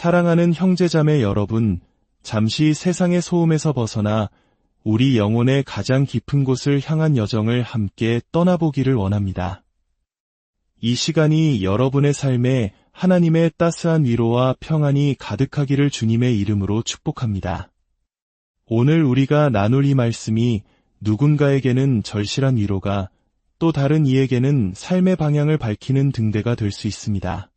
사랑하는 형제자매 여러분, 잠시 세상의 소음에서 벗어나 우리 영혼의 가장 깊은 곳을 향한 여정을 함께 떠나보기를 원합니다. 이 시간이 여러분의 삶에 하나님의 따스한 위로와 평안이 가득하기를 주님의 이름으로 축복합니다. 오늘 우리가 나눌 이 말씀이 누군가에게는 절실한 위로가, 또 다른 이에게는 삶의 방향을 밝히는 등대가 될 수 있습니다.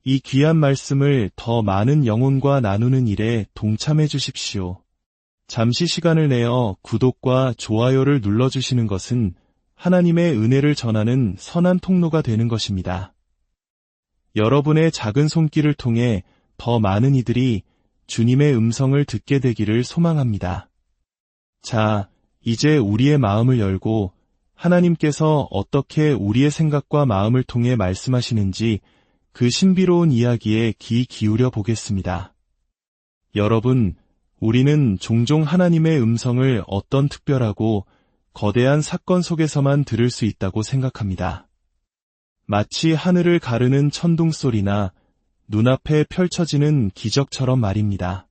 이 귀한 말씀을 더 많은 영혼과 나누는 일에 동참해 주십시오. 잠시 시간을 내어 구독과 좋아요를 눌러주시는 것은 하나님의 은혜를 전하는 선한 통로가 되는 것입니다. 여러분의 작은 손길을 통해 더 많은 이들이 주님의 음성을 듣게 되기를 소망합니다. 자, 이제 우리의 마음을 열고 하나님께서 어떻게 우리의 생각과 마음을 통해 말씀하시는지 그 신비로운 이야기에 귀 기울여 보겠습니다. 여러분, 우리는 종종 하나님의 음성을 어떤 특별하고 거대한 사건 속에서만 들을 수 있다고 생각합니다. 마치 하늘을 가르는 천둥소리나 눈앞에 펼쳐지는 기적처럼 말입니다.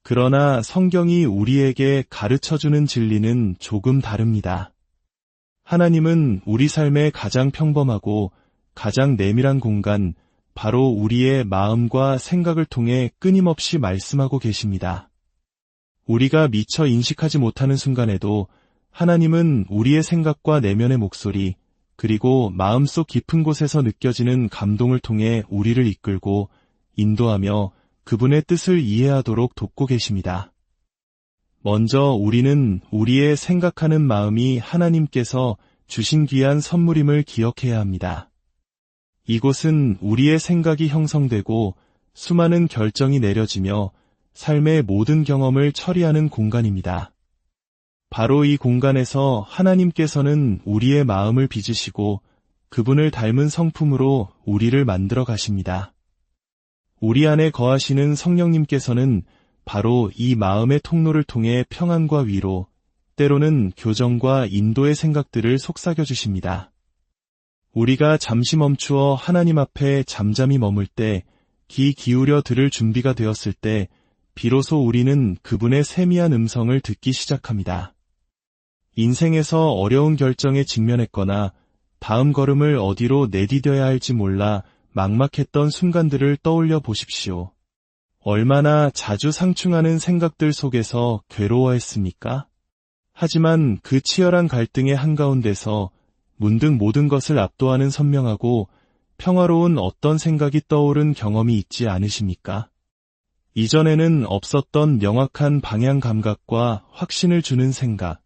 그러나 성경이 우리에게 가르쳐주는 진리는 조금 다릅니다. 하나님은 우리 삶의 가장 평범하고 가장 내밀한 공간, 바로 우리의 마음과 생각을 통해 끊임없이 말씀하고 계십니다. 우리가 미처 인식하지 못하는 순간에도 하나님은 우리의 생각과 내면의 목소리, 그리고 마음속 깊은 곳에서 느껴지는 감동을 통해 우리를 이끌고 인도하며 그분의 뜻을 이해하도록 돕고 계십니다. 먼저 우리는 우리의 생각하는 마음이 하나님께서 주신 귀한 선물임을 기억해야 합니다. 이곳은 우리의 생각이 형성되고 수많은 결정이 내려지며 삶의 모든 경험을 처리하는 공간입니다. 바로 이 공간에서 하나님께서는 우리의 마음을 빚으시고 그분을 닮은 성품으로 우리를 만들어 가십니다. 우리 안에 거하시는 성령님께서는 바로 이 마음의 통로를 통해 평안과 위로, 때로는 교정과 인도의 생각들을 속삭여 주십니다. 우리가 잠시 멈추어 하나님 앞에 잠잠히 머물 때, 귀 기울여 들을 준비가 되었을 때 비로소 우리는 그분의 세미한 음성을 듣기 시작합니다. 인생에서 어려운 결정에 직면했거나 다음 걸음을 어디로 내디뎌야 할지 몰라 막막했던 순간들을 떠올려 보십시오. 얼마나 자주 상충하는 생각들 속에서 괴로워했습니까? 하지만 그 치열한 갈등의 한가운데서 문득 모든 것을 압도하는 선명하고 평화로운 어떤 생각이 떠오른 경험이 있지 않으십니까? 이전에는 없었던 명확한 방향 감각과 확신을 주는 생각.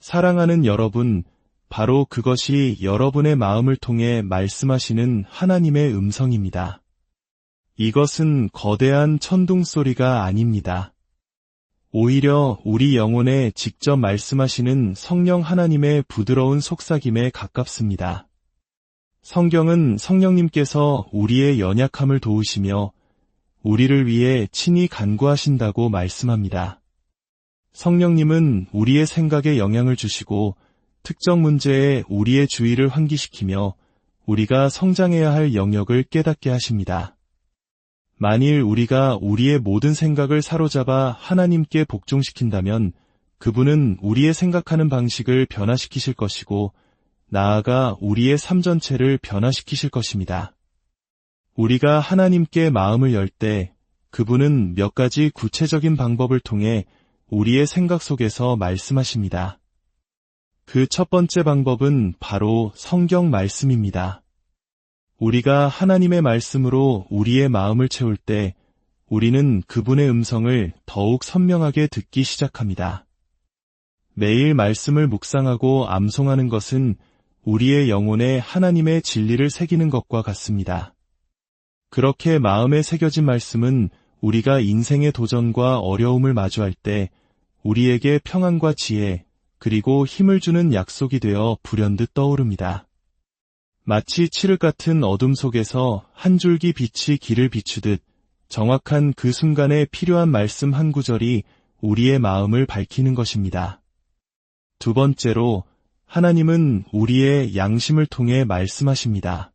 사랑하는 여러분, 바로 그것이 여러분의 마음을 통해 말씀하시는 하나님의 음성입니다. 이것은 거대한 천둥소리가 아닙니다. 오히려 우리 영혼에 직접 말씀하시는 성령 하나님의 부드러운 속삭임에 가깝습니다. 성경은 성령님께서 우리의 연약함을 도우시며 우리를 위해 친히 간구하신다고 말씀합니다. 성령님은 우리의 생각에 영향을 주시고 특정 문제에 우리의 주의를 환기시키며 우리가 성장해야 할 영역을 깨닫게 하십니다. 만일 우리가 우리의 모든 생각을 사로잡아 하나님께 복종시킨다면 그분은 우리의 생각하는 방식을 변화시키실 것이고 나아가 우리의 삶 전체를 변화시키실 것입니다. 우리가 하나님께 마음을 열 때 그분은 몇 가지 구체적인 방법을 통해 우리의 생각 속에서 말씀하십니다. 그 첫 번째 방법은 바로 성경 말씀입니다. 우리가 하나님의 말씀으로 우리의 마음을 채울 때 우리는 그분의 음성을 더욱 선명하게 듣기 시작합니다. 매일 말씀을 묵상하고 암송하는 것은 우리의 영혼에 하나님의 진리를 새기는 것과 같습니다. 그렇게 마음에 새겨진 말씀은 우리가 인생의 도전과 어려움을 마주할 때 우리에게 평안과 지혜, 그리고 힘을 주는 약속이 되어 불현듯 떠오릅니다. 마치 칠흑 같은 어둠 속에서 한 줄기 빛이 길을 비추듯 정확한 그 순간에 필요한 말씀 한 구절이 우리의 마음을 밝히는 것입니다. 두 번째로, 하나님은 우리의 양심을 통해 말씀하십니다.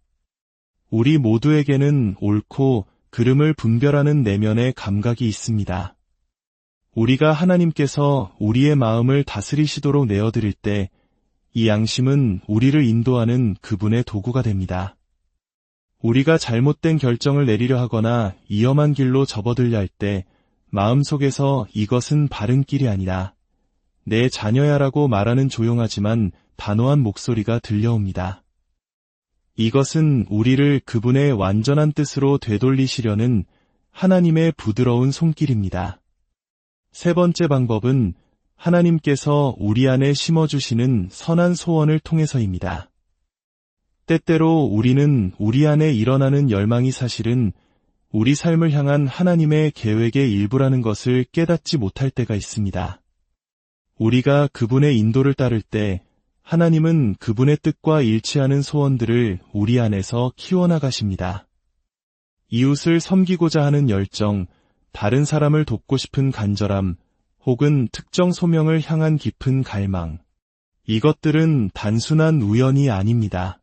우리 모두에게는 옳고 그름을 분별하는 내면의 감각이 있습니다. 우리가 하나님께서 우리의 마음을 다스리시도록 내어드릴 때 이 양심은 우리를 인도하는 그분의 도구가 됩니다. 우리가 잘못된 결정을 내리려 하거나 위험한 길로 접어들려 할 때 마음속에서 이것은 바른 길이 아니라 내 자녀야라고 말하는 조용하지만 단호한 목소리가 들려옵니다. 이것은 우리를 그분의 완전한 뜻으로 되돌리시려는 하나님의 부드러운 손길입니다. 세 번째 방법은 하나님께서 우리 안에 심어주시는 선한 소원을 통해서입니다. 때때로 우리는 우리 안에 일어나는 열망이 사실은 우리 삶을 향한 하나님의 계획의 일부라는 것을 깨닫지 못할 때가 있습니다. 우리가 그분의 인도를 따를 때 하나님은 그분의 뜻과 일치하는 소원들을 우리 안에서 키워나가십니다. 이웃을 섬기고자 하는 열정, 다른 사람을 돕고 싶은 간절함, 혹은 특정 소명을 향한 깊은 갈망. 이것들은 단순한 우연이 아닙니다.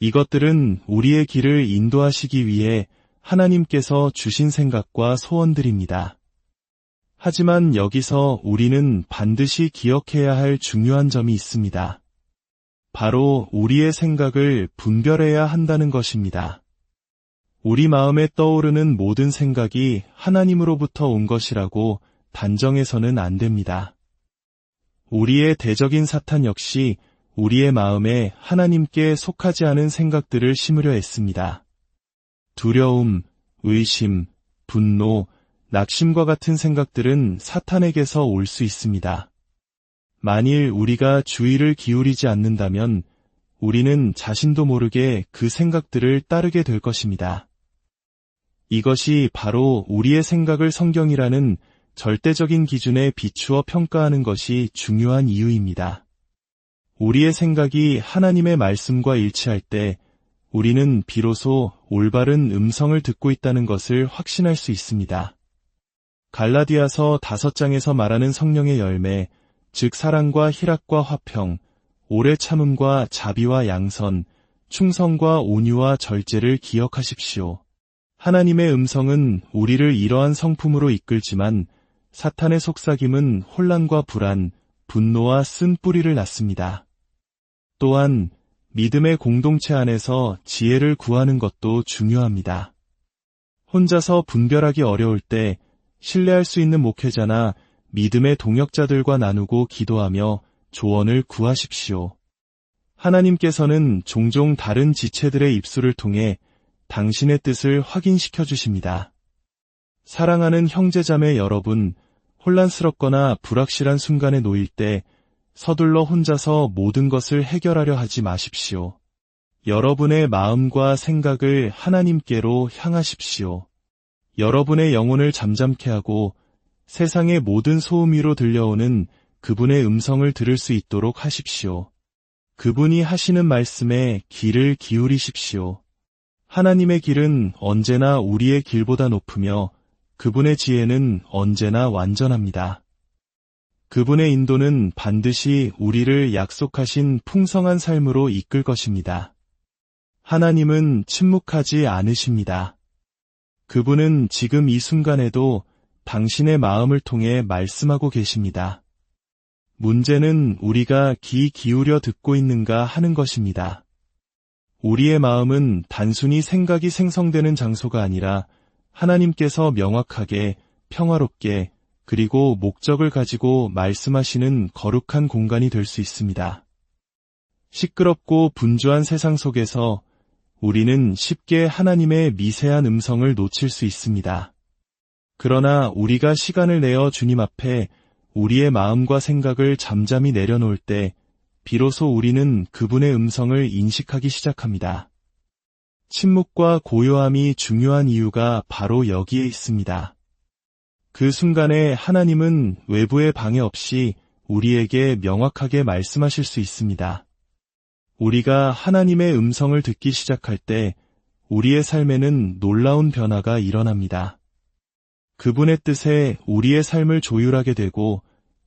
이것들은 우리의 길을 인도하시기 위해 하나님께서 주신 생각과 소원들입니다. 하지만 여기서 우리는 반드시 기억해야 할 중요한 점이 있습니다. 바로 우리의 생각을 분별해야 한다는 것입니다. 우리 마음에 떠오르는 모든 생각이 하나님으로부터 온 것이라고 단정해서는 안 됩니다. 우리의 대적인 사탄 역시 우리의 마음에 하나님께 속하지 않은 생각들을 심으려 했습니다. 두려움, 의심, 분노, 낙심과 같은 생각들은 사탄에게서 올 수 있습니다. 만일 우리가 주의를 기울이지 않는다면 우리는 자신도 모르게 그 생각들을 따르게 될 것입니다. 이것이 바로 우리의 생각을 성경이라는 절대적인 기준에 비추어 평가하는 것이 중요한 이유입니다. 우리의 생각이 하나님의 말씀과 일치할 때 우리는 비로소 올바른 음성을 듣고 있다는 것을 확신할 수 있습니다. 갈라디아서 5장에서 말하는 성령의 열매, 즉 사랑과 희락과 화평, 오래 참음과 자비와 양선, 충성과 온유와 절제를 기억하십시오. 하나님의 음성은 우리를 이러한 성품으로 이끌지만 사탄의 속삭임은 혼란과 불안, 분노와 쓴 뿌리를 낳습니다. 또한 믿음의 공동체 안에서 지혜를 구하는 것도 중요합니다. 혼자서 분별하기 어려울 때 신뢰할 수 있는 목회자나 믿음의 동역자들과 나누고 기도하며 조언을 구하십시오. 하나님께서는 종종 다른 지체들의 입술을 통해 당신의 뜻을 확인시켜 주십니다. 사랑하는 형제자매 여러분, 혼란스럽거나 불확실한 순간에 놓일 때 서둘러 혼자서 모든 것을 해결하려 하지 마십시오. 여러분의 마음과 생각을 하나님께로 향하십시오. 여러분의 영혼을 잠잠케 하고 세상의 모든 소음 위로 들려오는 그분의 음성을 들을 수 있도록 하십시오. 그분이 하시는 말씀에 귀를 기울이십시오. 하나님의 길은 언제나 우리의 길보다 높으며 그분의 지혜는 언제나 완전합니다. 그분의 인도는 반드시 우리를 약속하신 풍성한 삶으로 이끌 것입니다. 하나님은 침묵하지 않으십니다. 그분은 지금 이 순간에도 당신의 마음을 통해 말씀하고 계십니다. 문제는 우리가 귀 기울여 듣고 있는가 하는 것입니다. 우리의 마음은 단순히 생각이 생성되는 장소가 아니라 하나님께서 명확하게, 평화롭게, 그리고 목적을 가지고 말씀하시는 거룩한 공간이 될 수 있습니다. 시끄럽고 분주한 세상 속에서 우리는 쉽게 하나님의 미세한 음성을 놓칠 수 있습니다. 그러나 우리가 시간을 내어 주님 앞에 우리의 마음과 생각을 잠잠히 내려놓을 때 비로소 우리는 그분의 음성을 인식하기 시작합니다. 침묵과 고요함이 중요한 이유가 바로 여기에 있습니다. 그 순간에 하나님은 외부의 방해 없이 우리에게 명확하게 말씀하실 수 있습니다. 우리가 하나님의 음성을 듣기 시작할 때 우리의 삶에는 놀라운 변화가 일어납니다. 그분의 뜻에 우리의 삶을 조율하게 되고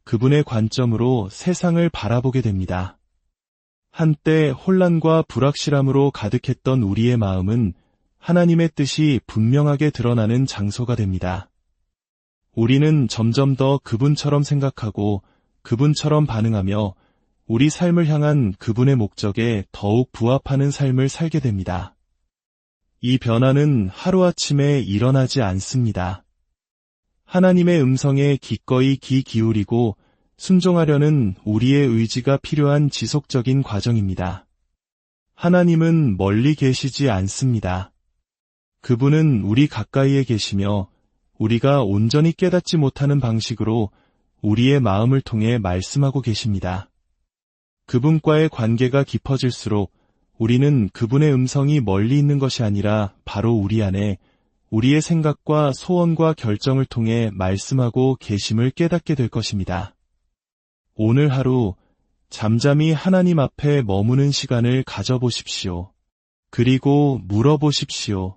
그분의 관점으로 세상을 바라보게 됩니다. 한때 혼란과 불확실함으로 가득했던 우리의 마음은 하나님의 뜻이 분명하게 드러나는 장소가 됩니다. 우리는 점점 더 그분처럼 생각하고 그분처럼 반응하며 우리 삶을 향한 그분의 목적에 더욱 부합하는 삶을 살게 됩니다. 이 변화는 하루아침에 일어나지 않습니다. 하나님의 음성에 기꺼이 귀 기울이고 순종하려는 우리의 의지가 필요한 지속적인 과정입니다. 하나님은 멀리 계시지 않습니다. 그분은 우리 가까이에 계시며 우리가 온전히 깨닫지 못하는 방식으로 우리의 마음을 통해 말씀하고 계십니다. 그분과의 관계가 깊어질수록 우리는 그분의 음성이 멀리 있는 것이 아니라 바로 우리 안에 우리의 생각과 소원과 결정을 통해 말씀하고 계심을 깨닫게 될 것입니다. 오늘 하루 잠잠히 하나님 앞에 머무는 시간을 가져보십시오. 그리고 물어보십시오.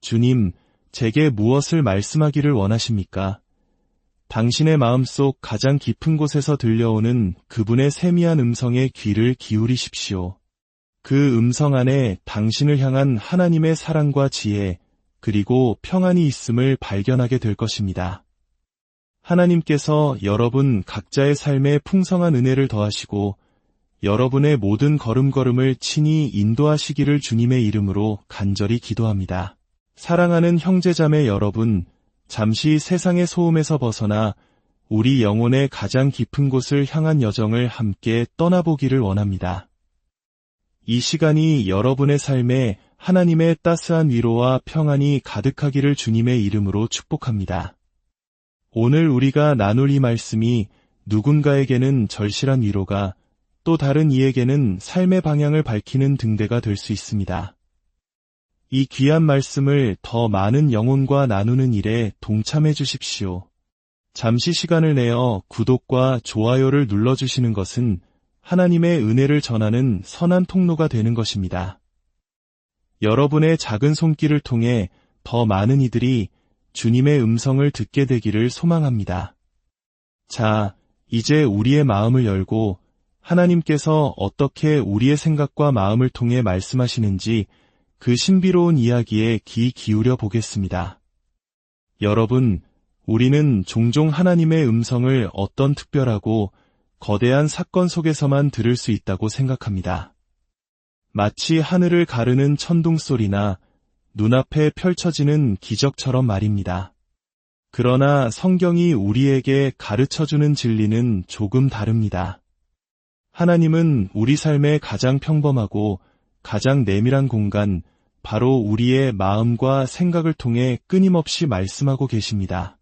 주님, 제게 무엇을 말씀하기를 원하십니까? 당신의 마음속 가장 깊은 곳에서 들려오는 그분의 세미한 음성에 귀를 기울이십시오. 그 음성 안에 당신을 향한 하나님의 사랑과 지혜, 그리고 평안이 있음을 발견하게 될 것입니다. 하나님께서 여러분 각자의 삶에 풍성한 은혜를 더하시고 여러분의 모든 걸음걸음을 친히 인도하시기를 주님의 이름으로 간절히 기도합니다. 사랑하는 형제자매 여러분, 잠시 세상의 소음에서 벗어나 우리 영혼의 가장 깊은 곳을 향한 여정을 함께 떠나보기를 원합니다. 이 시간이 여러분의 삶에 하나님의 따스한 위로와 평안이 가득하기를 주님의 이름으로 축복합니다. 오늘 우리가 나눌 이 말씀이 누군가에게는 절실한 위로가, 또 다른 이에게는 삶의 방향을 밝히는 등대가 될 수 있습니다. 이 귀한 말씀을 더 많은 영혼과 나누는 일에 동참해 주십시오. 잠시 시간을 내어 구독과 좋아요를 눌러주시는 것은 하나님의 은혜를 전하는 선한 통로가 되는 것입니다. 여러분의 작은 손길을 통해 더 많은 이들이 주님의 음성을 듣게 되기를 소망합니다. 자, 이제 우리의 마음을 열고 하나님께서 어떻게 우리의 생각과 마음을 통해 말씀하시는지 그 신비로운 이야기에 귀 기울여 보겠습니다. 여러분, 우리는 종종 하나님의 음성을 어떤 특별하고 거대한 사건 속에서만 들을 수 있다고 생각합니다. 마치 하늘을 가르는 천둥 소리나 눈앞에 펼쳐지는 기적처럼 말입니다. 그러나 성경이 우리에게 가르쳐주는 진리는 조금 다릅니다. 하나님은 우리 삶의 가장 평범하고 가장 내밀한 공간, 바로 우리의 마음과 생각을 통해 끊임없이 말씀하고 계십니다.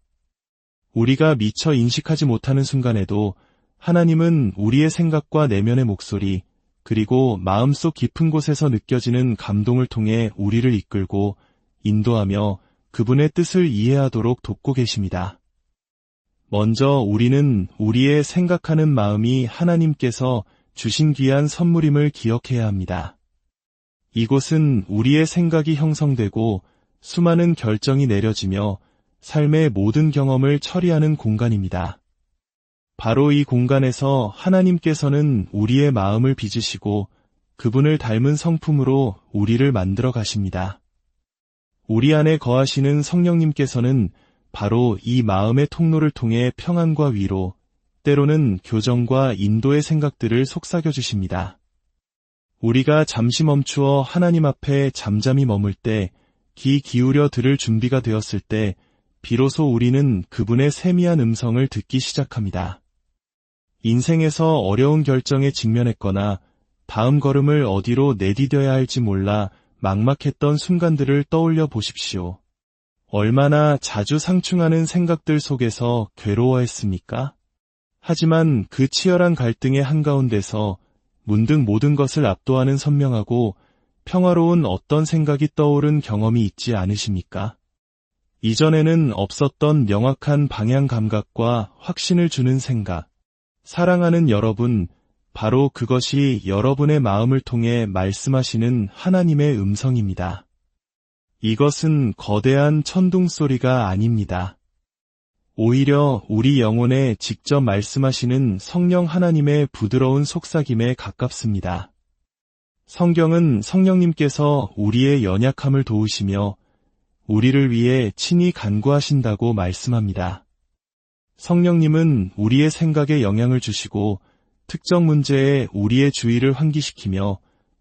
우리가 미처 인식하지 못하는 순간에도 하나님은 우리의 생각과 내면의 목소리, 그리고 마음속 깊은 곳에서 느껴지는 감동을 통해 우리를 이끌고 인도하며 그분의 뜻을 이해하도록 돕고 계십니다. 먼저 우리는 우리의 생각하는 마음이 하나님께서 주신 귀한 선물임을 기억해야 합니다. 이곳은 우리의 생각이 형성되고 수많은 결정이 내려지며 삶의 모든 경험을 처리하는 공간입니다. 바로 이 공간에서 하나님께서는 우리의 마음을 빚으시고 그분을 닮은 성품으로 우리를 만들어 가십니다. 우리 안에 거하시는 성령님께서는 바로 이 마음의 통로를 통해 평안과 위로, 때로는 교정과 인도의 생각들을 속삭여 주십니다. 우리가 잠시 멈추어 하나님 앞에 잠잠히 머물 때, 귀 기울여 들을 준비가 되었을 때, 비로소 우리는 그분의 세미한 음성을 듣기 시작합니다. 인생에서 어려운 결정에 직면했거나 다음 걸음을 어디로 내디뎌야 할지 몰라 막막했던 순간들을 떠올려 보십시오. 얼마나 자주 상충하는 생각들 속에서 괴로워했습니까? 하지만 그 치열한 갈등의 한가운데서 문득 모든 것을 압도하는 선명하고 평화로운 어떤 생각이 떠오른 경험이 있지 않으십니까? 이전에는 없었던 명확한 방향 감각과 확신을 주는 생각. 사랑하는 여러분, 바로 그것이 여러분의 마음을 통해 말씀하시는 하나님의 음성입니다. 이것은 거대한 천둥 소리가 아닙니다. 오히려 우리 영혼에 직접 말씀하시는 성령 하나님의 부드러운 속삭임에 가깝습니다. 성경은 성령님께서 우리의 연약함을 도우시며 우리를 위해 친히 간구하신다고 말씀합니다. 성령님은 우리의 생각에 영향을 주시고 특정 문제에 우리의 주의를 환기시키며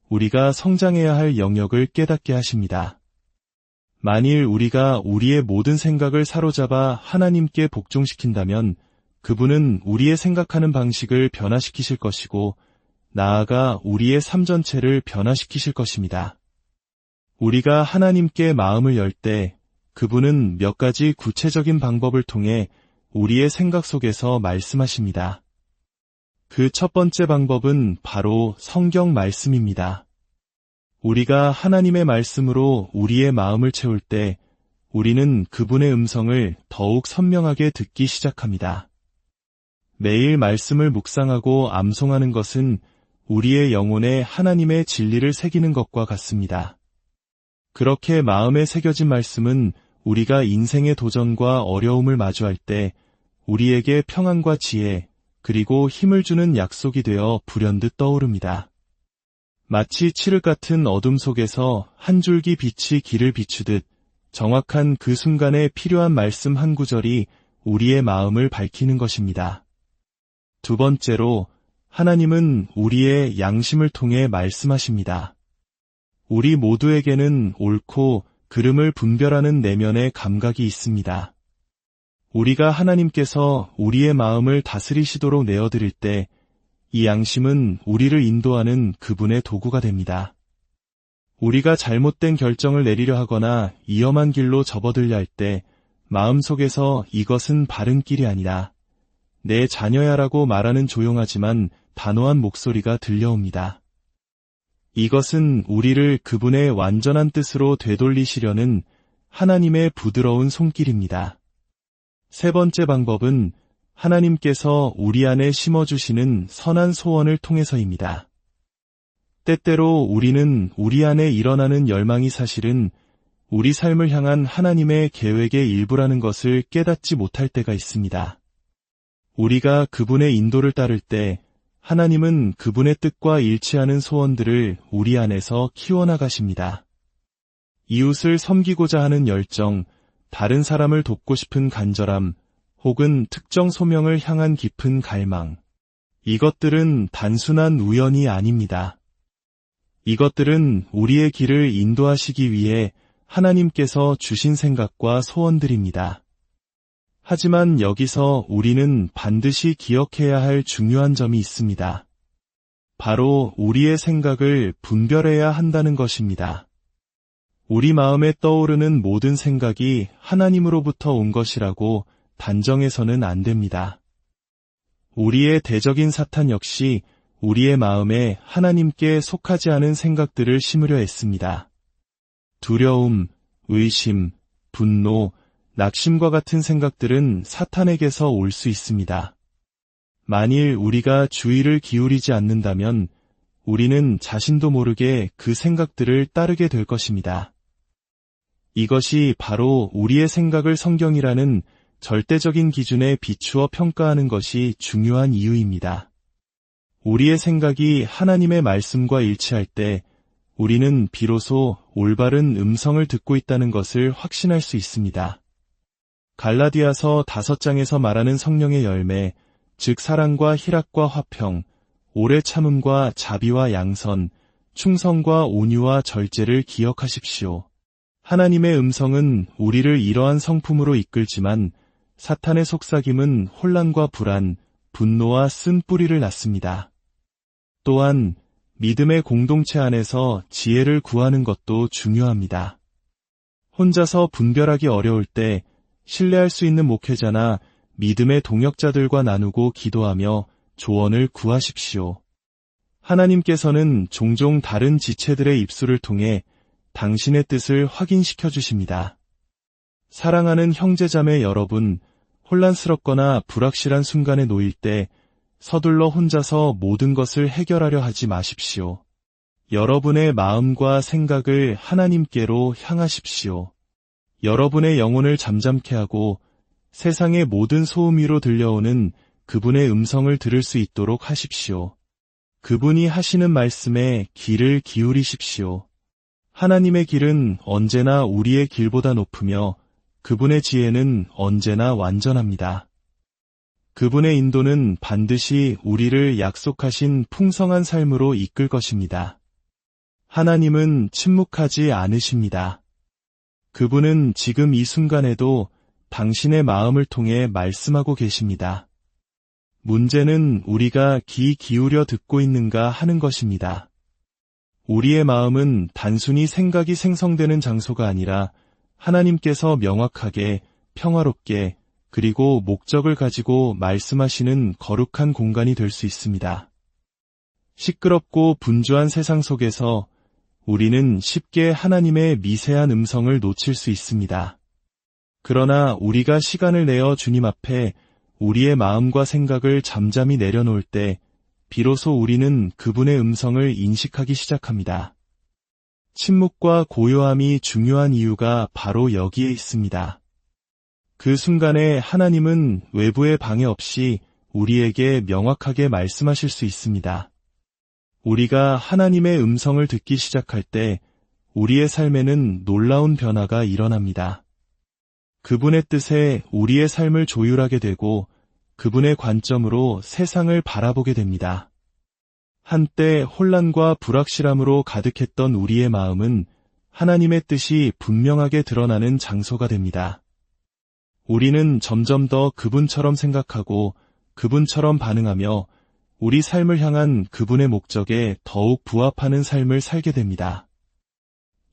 우리가 성장해야 할 영역을 깨닫게 하십니다. 만일 우리가 우리의 모든 생각을 사로잡아 하나님께 복종시킨다면 그분은 우리의 생각하는 방식을 변화시키실 것이고 나아가 우리의 삶 전체를 변화시키실 것입니다. 우리가 하나님께 마음을 열 때 그분은 몇 가지 구체적인 방법을 통해 우리의 생각 속에서 말씀하십니다. 그 첫 번째 방법은 바로 성경 말씀입니다. 우리가 하나님의 말씀으로 우리의 마음을 채울 때 우리는 그분의 음성을 더욱 선명하게 듣기 시작합니다. 매일 말씀을 묵상하고 암송하는 것은 우리의 영혼에 하나님의 진리를 새기는 것과 같습니다. 그렇게 마음에 새겨진 말씀은 우리가 인생의 도전과 어려움을 마주할 때 우리에게 평안과 지혜, 그리고 힘을 주는 약속이 되어 불현듯 떠오릅니다. 마치 칠흑 같은 어둠 속에서 한 줄기 빛이 길을 비추듯 정확한 그 순간에 필요한 말씀 한 구절이 우리의 마음을 밝히는 것입니다. 두 번째로, 하나님은 우리의 양심을 통해 말씀하십니다. 우리 모두에게는 옳고 그름을 분별하는 내면의 감각이 있습니다. 우리가 하나님께서 우리의 마음을 다스리시도록 내어드릴 때 이 양심은 우리를 인도하는 그분의 도구가 됩니다. 우리가 잘못된 결정을 내리려 하거나 위험한 길로 접어들려 할 때 마음속에서 이것은 바른 길이 아니라 내 자녀야라고 말하는 조용하지만 단호한 목소리가 들려옵니다. 이것은 우리를 그분의 완전한 뜻으로 되돌리시려는 하나님의 부드러운 손길입니다. 세 번째 방법은 하나님께서 우리 안에 심어주시는 선한 소원을 통해서입니다. 때때로 우리는 우리 안에 일어나는 열망이 사실은 우리 삶을 향한 하나님의 계획의 일부라는 것을 깨닫지 못할 때가 있습니다. 우리가 그분의 인도를 따를 때 하나님은 그분의 뜻과 일치하는 소원들을 우리 안에서 키워나가십니다. 이웃을 섬기고자 하는 열정, 다른 사람을 돕고 싶은 간절함, 혹은 특정 소명을 향한 깊은 갈망. 이것들은 단순한 우연이 아닙니다. 이것들은 우리의 길을 인도하시기 위해 하나님께서 주신 생각과 소원들입니다. 하지만 여기서 우리는 반드시 기억해야 할 중요한 점이 있습니다. 바로 우리의 생각을 분별해야 한다는 것입니다. 우리 마음에 떠오르는 모든 생각이 하나님으로부터 온 것이라고 단정해서는 안 됩니다. 우리의 대적인 사탄 역시 우리의 마음에 하나님께 속하지 않은 생각들을 심으려 했습니다. 두려움, 의심, 분노, 낙심과 같은 생각들은 사탄에게서 올 수 있습니다. 만일 우리가 주의를 기울이지 않는다면 우리는 자신도 모르게 그 생각들을 따르게 될 것입니다. 이것이 바로 우리의 생각을 성경이라는 절대적인 기준에 비추어 평가하는 것이 중요한 이유입니다. 우리의 생각이 하나님의 말씀과 일치할 때 우리는 비로소 올바른 음성을 듣고 있다는 것을 확신할 수 있습니다. 갈라디아서 5장에서 말하는 성령의 열매, 즉 사랑과 희락과 화평, 오래 참음과 자비와 양선, 충성과 온유와 절제를 기억하십시오. 하나님의 음성은 우리를 이러한 성품으로 이끌지만 사탄의 속삭임은 혼란과 불안, 분노와 쓴 뿌리를 낳습니다. 또한 믿음의 공동체 안에서 지혜를 구하는 것도 중요합니다. 혼자서 분별하기 어려울 때 신뢰할 수 있는 목회자나 믿음의 동역자들과 나누고 기도하며 조언을 구하십시오. 하나님께서는 종종 다른 지체들의 입술을 통해 당신의 뜻을 확인시켜 주십니다. 사랑하는 형제자매 여러분, 혼란스럽거나 불확실한 순간에 놓일 때 서둘러 혼자서 모든 것을 해결하려 하지 마십시오. 여러분의 마음과 생각을 하나님께로 향하십시오. 여러분의 영혼을 잠잠케 하고 세상의 모든 소음 위로 들려오는 그분의 음성을 들을 수 있도록 하십시오. 그분이 하시는 말씀에 귀를 기울이십시오. 하나님의 길은 언제나 우리의 길보다 높으며 그분의 지혜는 언제나 완전합니다. 그분의 인도는 반드시 우리를 약속하신 풍성한 삶으로 이끌 것입니다. 하나님은 침묵하지 않으십니다. 그분은 지금 이 순간에도 당신의 마음을 통해 말씀하고 계십니다. 문제는 우리가 귀 기울여 듣고 있는가 하는 것입니다. 우리의 마음은 단순히 생각이 생성되는 장소가 아니라 하나님께서 명확하게, 평화롭게, 그리고 목적을 가지고 말씀하시는 거룩한 공간이 될 수 있습니다. 시끄럽고 분주한 세상 속에서 우리는 쉽게 하나님의 미세한 음성을 놓칠 수 있습니다. 그러나 우리가 시간을 내어 주님 앞에 우리의 마음과 생각을 잠잠히 내려놓을 때 비로소 우리는 그분의 음성을 인식하기 시작합니다. 침묵과 고요함이 중요한 이유가 바로 여기에 있습니다. 그 순간에 하나님은 외부의 방해 없이 우리에게 명확하게 말씀하실 수 있습니다. 우리가 하나님의 음성을 듣기 시작할 때 우리의 삶에는 놀라운 변화가 일어납니다. 그분의 뜻에 우리의 삶을 조율하게 되고 그분의 관점으로 세상을 바라보게 됩니다. 한때 혼란과 불확실함으로 가득했던 우리의 마음은 하나님의 뜻이 분명하게 드러나는 장소가 됩니다. 우리는 점점 더 그분처럼 생각하고 그분처럼 반응하며 우리 삶을 향한 그분의 목적에 더욱 부합하는 삶을 살게 됩니다.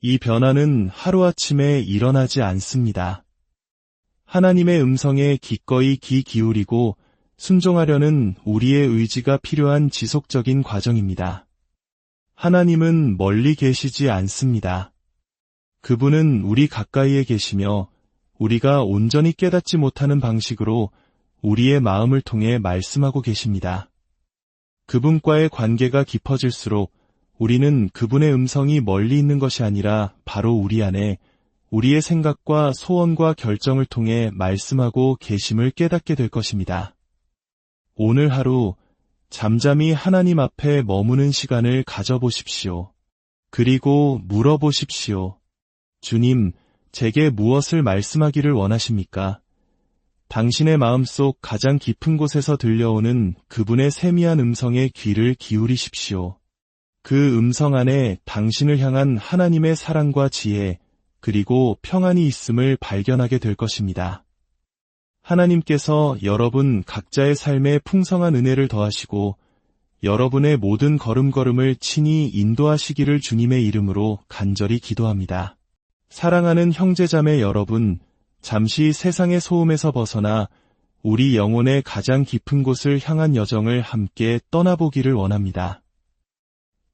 이 변화는 하루아침에 일어나지 않습니다. 하나님의 음성에 기꺼이 귀 기울이고 순종하려는 우리의 의지가 필요한 지속적인 과정입니다. 하나님은 멀리 계시지 않습니다. 그분은 우리 가까이에 계시며 우리가 온전히 깨닫지 못하는 방식으로 우리의 마음을 통해 말씀하고 계십니다. 그분과의 관계가 깊어질수록 우리는 그분의 음성이 멀리 있는 것이 아니라 바로 우리 안에 우리의 생각과 소원과 결정을 통해 말씀하고 계심을 깨닫게 될 것입니다. 오늘 하루 잠잠히 하나님 앞에 머무는 시간을 가져보십시오. 그리고 물어보십시오. 주님, 제게 무엇을 말씀하기를 원하십니까? 당신의 마음속 가장 깊은 곳에서 들려오는 그분의 세미한 음성에 귀를 기울이십시오. 그 음성 안에 당신을 향한 하나님의 사랑과 지혜, 그리고 평안이 있음을 발견하게 될 것입니다. 하나님께서 여러분 각자의 삶에 풍성한 은혜를 더하시고 여러분의 모든 걸음걸음을 친히 인도하시기를 주님의 이름으로 간절히 기도합니다. 사랑하는 형제자매 여러분, 잠시 세상의 소음에서 벗어나 우리 영혼의 가장 깊은 곳을 향한 여정을 함께 떠나보기를 원합니다.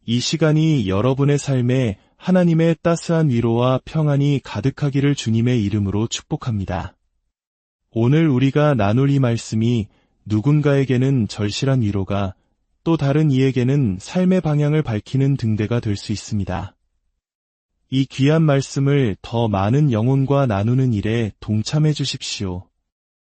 이 시간이 여러분의 삶에 하나님의 따스한 위로와 평안이 가득하기를 주님의 이름으로 축복합니다. 오늘 우리가 나눌 이 말씀이 누군가에게는 절실한 위로가, 또 다른 이에게는 삶의 방향을 밝히는 등대가 될 수 있습니다. 이 귀한 말씀을 더 많은 영혼과 나누는 일에 동참해 주십시오.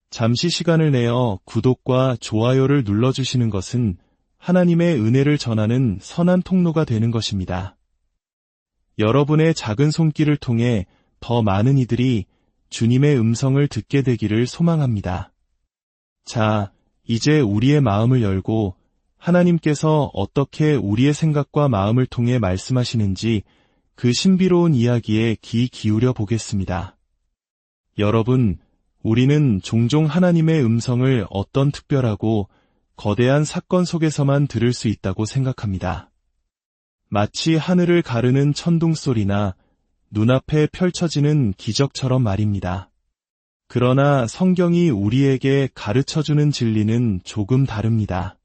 잠시 시간을 내어 구독과 좋아요를 눌러주시는 것은 하나님의 은혜를 전하는 선한 통로가 되는 것입니다. 여러분의 작은 손길을 통해 더 많은 이들이 주님의 음성을 듣게 되기를 소망합니다. 자, 이제 우리의 마음을 열고 하나님께서 어떻게 우리의 생각과 마음을 통해 말씀하시는지 그 신비로운 이야기에 귀 기울여 보겠습니다. 여러분, 우리는 종종 하나님의 음성을 어떤 특별하고 거대한 사건 속에서만 들을 수 있다고 생각합니다. 마치 하늘을 가르는 천둥 소리나 눈앞에 펼쳐지는 기적처럼 말입니다. 그러나 성경이 우리에게 가르쳐주는 진리는 조금 다릅니다.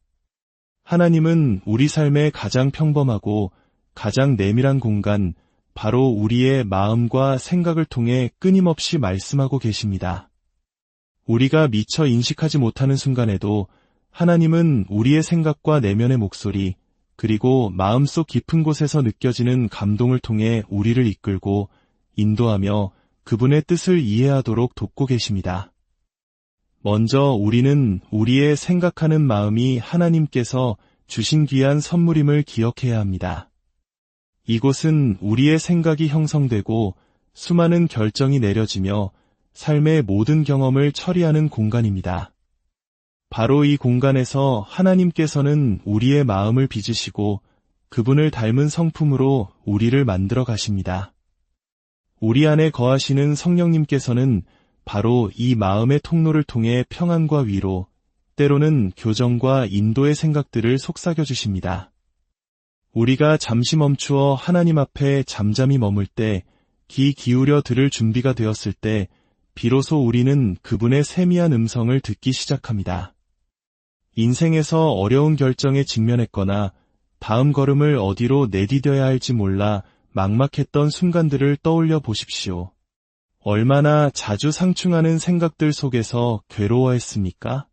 하나님은 우리 삶의 가장 평범하고 가장 내밀한 공간, 바로 우리의 마음과 생각을 통해 끊임없이 말씀하고 계십니다. 우리가 미처 인식하지 못하는 순간에도 하나님은 우리의 생각과 내면의 목소리, 그리고 마음속 깊은 곳에서 느껴지는 감동을 통해 우리를 이끌고 인도하며 그분의 뜻을 이해하도록 돕고 계십니다. 먼저 우리는 우리의 생각하는 마음이 하나님께서 주신 귀한 선물임을 기억해야 합니다. 이곳은 우리의 생각이 형성되고 수많은 결정이 내려지며 삶의 모든 경험을 처리하는 공간입니다. 바로 이 공간에서 하나님께서는 우리의 마음을 빚으시고 그분을 닮은 성품으로 우리를 만들어 가십니다. 우리 안에 거하시는 성령님께서는 바로 이 마음의 통로를 통해 평안과 위로, 때로는 교정과 인도의 생각들을 속삭여 주십니다. 우리가 잠시 멈추어 하나님 앞에 잠잠히 머물 때, 귀 기울여 들을 준비가 되었을 때, 비로소 우리는 그분의 세미한 음성을 듣기 시작합니다. 인생에서 어려운 결정에 직면했거나 다음 걸음을 어디로 내디뎌야 할지 몰라 막막했던 순간들을 떠올려 보십시오. 얼마나 자주 상충하는 생각들 속에서 괴로워했습니까?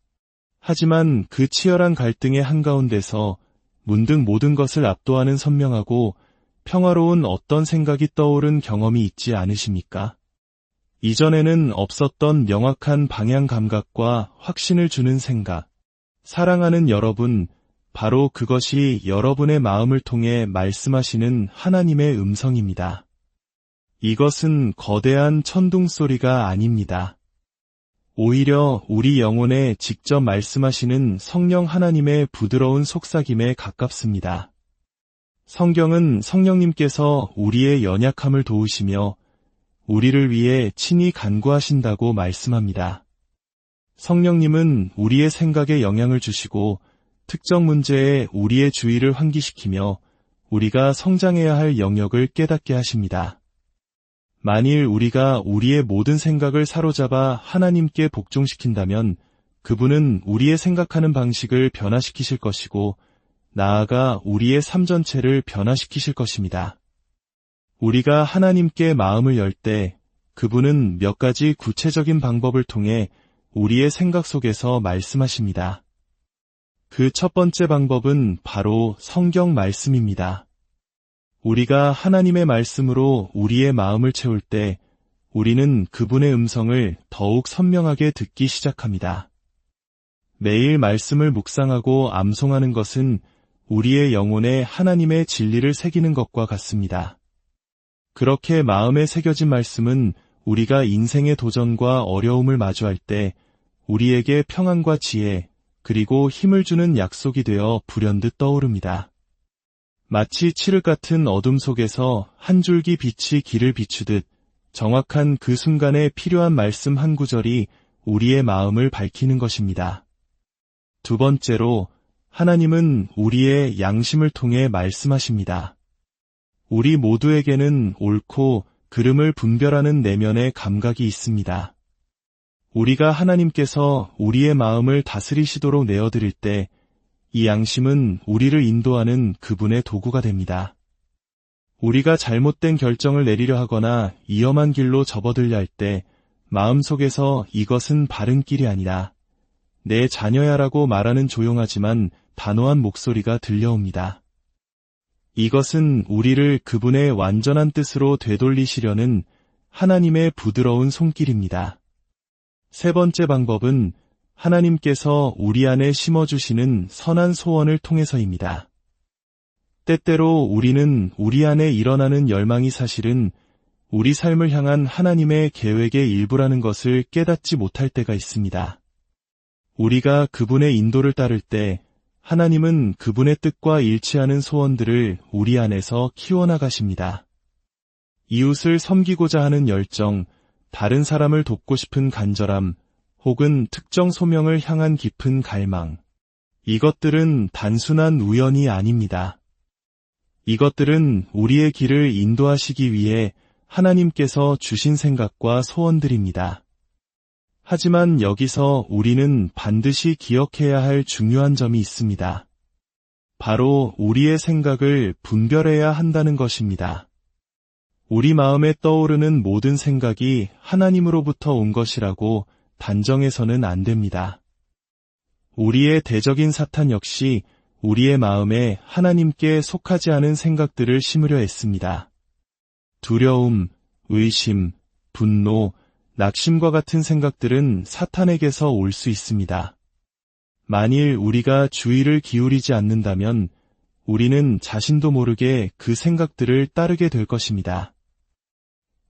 하지만 그 치열한 갈등의 한가운데서 문득 모든 것을 압도하는 선명하고 평화로운 어떤 생각이 떠오른 경험이 있지 않으십니까? 이전에는 없었던 명확한 방향 감각과 확신을 주는 생각. 사랑하는 여러분, 바로 그것이 여러분의 마음을 통해 말씀하시는 하나님의 음성입니다. 이것은 거대한 천둥 소리가 아닙니다. 오히려 우리 영혼에 직접 말씀하시는 성령 하나님의 부드러운 속삭임에 가깝습니다. 성경은 성령님께서 우리의 연약함을 도우시며 우리를 위해 친히 간구하신다고 말씀합니다. 성령님은 우리의 생각에 영향을 주시고 특정 문제에 우리의 주의를 환기시키며 우리가 성장해야 할 영역을 깨닫게 하십니다. 만일 우리가 우리의 모든 생각을 사로잡아 하나님께 복종시킨다면 그분은 우리의 생각하는 방식을 변화시키실 것이고 나아가 우리의 삶 전체를 변화시키실 것입니다. 우리가 하나님께 마음을 열 때 그분은 몇 가지 구체적인 방법을 통해 우리의 생각 속에서 말씀하십니다. 그 첫 번째 방법은 바로 성경 말씀입니다. 우리가 하나님의 말씀으로 우리의 마음을 채울 때 우리는 그분의 음성을 더욱 선명하게 듣기 시작합니다. 매일 말씀을 묵상하고 암송하는 것은 우리의 영혼에 하나님의 진리를 새기는 것과 같습니다. 그렇게 마음에 새겨진 말씀은 우리가 인생의 도전과 어려움을 마주할 때 우리에게 평안과 지혜, 그리고 힘을 주는 약속이 되어 불현듯 떠오릅니다. 마치 칠흑 같은 어둠 속에서 한 줄기 빛이 길을 비추듯 정확한 그 순간에 필요한 말씀 한 구절이 우리의 마음을 밝히는 것입니다. 두 번째로, 하나님은 우리의 양심을 통해 말씀하십니다. 우리 모두에게는 옳고 그름을 분별하는 내면의 감각이 있습니다. 우리가 하나님께서 우리의 마음을 다스리시도록 내어드릴 때 이 양심은 우리를 인도하는 그분의 도구가 됩니다. 우리가 잘못된 결정을 내리려 하거나 위험한 길로 접어들려 할 때 마음속에서 이것은 바른 길이 아니라 내 자녀야라고 말하는 조용하지만 단호한 목소리가 들려옵니다. 이것은 우리를 그분의 완전한 뜻으로 되돌리시려는 하나님의 부드러운 손길입니다. 세 번째 방법은 하나님께서 우리 안에 심어주시는 선한 소원을 통해서입니다. 때때로 우리는 우리 안에 일어나는 열망이 사실은 우리 삶을 향한 하나님의 계획의 일부라는 것을 깨닫지 못할 때가 있습니다. 우리가 그분의 인도를 따를 때 하나님은 그분의 뜻과 일치하는 소원들을 우리 안에서 키워나가십니다. 이웃을 섬기고자 하는 열정, 다른 사람을 돕고 싶은 간절함, 혹은 특정 소명을 향한 깊은 갈망. 이것들은 단순한 우연이 아닙니다. 이것들은 우리의 길을 인도하시기 위해 하나님께서 주신 생각과 소원들입니다. 하지만 여기서 우리는 반드시 기억해야 할 중요한 점이 있습니다. 바로 우리의 생각을 분별해야 한다는 것입니다. 우리 마음에 떠오르는 모든 생각이 하나님으로부터 온 것이라고 단정해서는 안 됩니다. 우리의 대적인 사탄 역시 우리의 마음에 하나님께 속하지 않은 생각들을 심으려 했습니다. 두려움, 의심, 분노, 낙심과 같은 생각들은 사탄에게서 올 수 있습니다. 만일 우리가 주의를 기울이지 않는다면 우리는 자신도 모르게 그 생각들을 따르게 될 것입니다.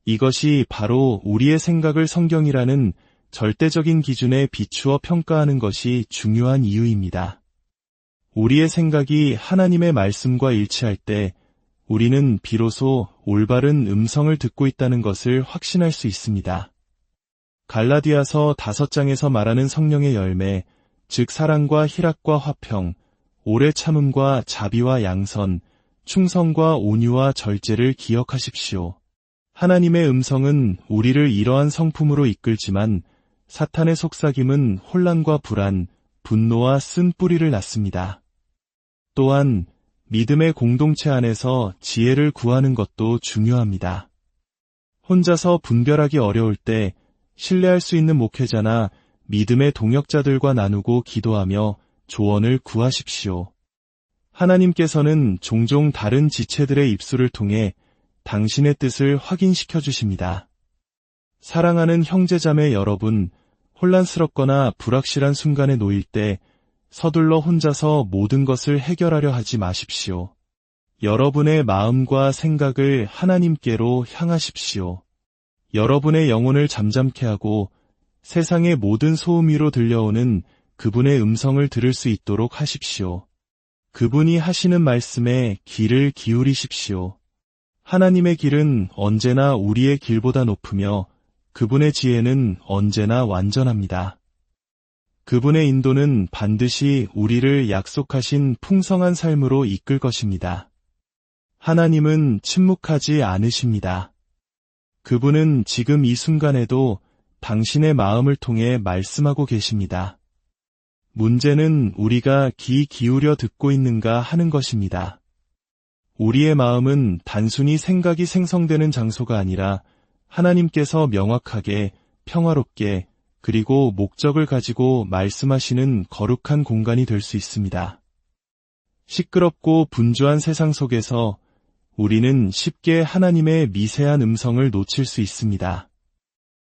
이것이 바로 우리의 생각을 성경이라는 절대적인 기준에 비추어 평가하는 것이 중요한 이유입니다. 우리의 생각이 하나님의 말씀과 일치할 때 우리는 비로소 올바른 음성을 듣고 있다는 것을 확신할 수 있습니다. 갈라디아서 5장에서 말하는 성령의 열매, 즉 사랑과 희락과 화평, 오래 참음과 자비와 양선, 충성과 온유와 절제를 기억하십시오. 하나님의 음성은 우리를 이러한 성품으로 이끌지만 사탄의 속삭임은 혼란과 불안, 분노와 쓴 뿌리를 낳습니다. 또한 믿음의 공동체 안에서 지혜를 구하는 것도 중요합니다. 혼자서 분별하기 어려울 때 신뢰할 수 있는 목회자나 믿음의 동역자들과 나누고 기도하며 조언을 구하십시오. 하나님께서는 종종 다른 지체들의 입술을 통해 당신의 뜻을 확인시켜 주십니다. 사랑하는 형제자매 여러분, 혼란스럽거나 불확실한 순간에 놓일 때 서둘러 혼자서 모든 것을 해결하려 하지 마십시오. 여러분의 마음과 생각을 하나님께로 향하십시오. 여러분의 영혼을 잠잠케 하고 세상의 모든 소음 위로 들려오는 그분의 음성을 들을 수 있도록 하십시오. 그분이 하시는 말씀에 귀를 기울이십시오. 하나님의 길은 언제나 우리의 길보다 높으며 그분의 지혜는 언제나 완전합니다. 그분의 인도는 반드시 우리를 약속하신 풍성한 삶으로 이끌 것입니다. 하나님은 침묵하지 않으십니다. 그분은 지금 이 순간에도 당신의 마음을 통해 말씀하고 계십니다. 문제는 우리가 귀 기울여 듣고 있는가 하는 것입니다. 우리의 마음은 단순히 생각이 생성되는 장소가 아니라 하나님께서 명확하게, 평화롭게, 그리고 목적을 가지고 말씀하시는 거룩한 공간이 될 수 있습니다. 시끄럽고 분주한 세상 속에서 우리는 쉽게 하나님의 미세한 음성을 놓칠 수 있습니다.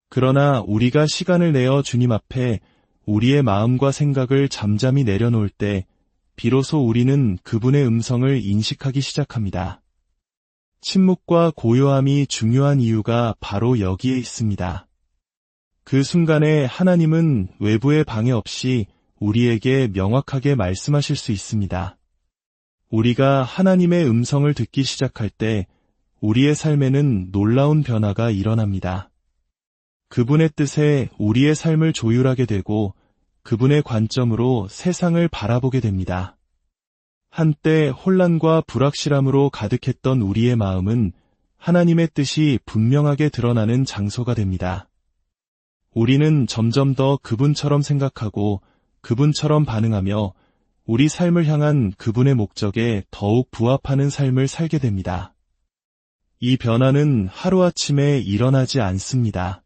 그러나 우리가 시간을 내어 주님 앞에 우리의 마음과 생각을 잠잠히 내려놓을 때 비로소 우리는 그분의 음성을 인식하기 시작합니다. 침묵과 고요함이 중요한 이유가 바로 여기에 있습니다. 그 순간에 하나님은 외부의 방해 없이 우리에게 명확하게 말씀하실 수 있습니다. 우리가 하나님의 음성을 듣기 시작할 때 우리의 삶에는 놀라운 변화가 일어납니다. 그분의 뜻에 우리의 삶을 조율하게 되고 그분의 관점으로 세상을 바라보게 됩니다. 한때 혼란과 불확실함으로 가득했던 우리의 마음은 하나님의 뜻이 분명하게 드러나는 장소가 됩니다. 우리는 점점 더 그분처럼 생각하고 그분처럼 반응하며 우리 삶을 향한 그분의 목적에 더욱 부합하는 삶을 살게 됩니다. 이 변화는 하루아침에 일어나지 않습니다.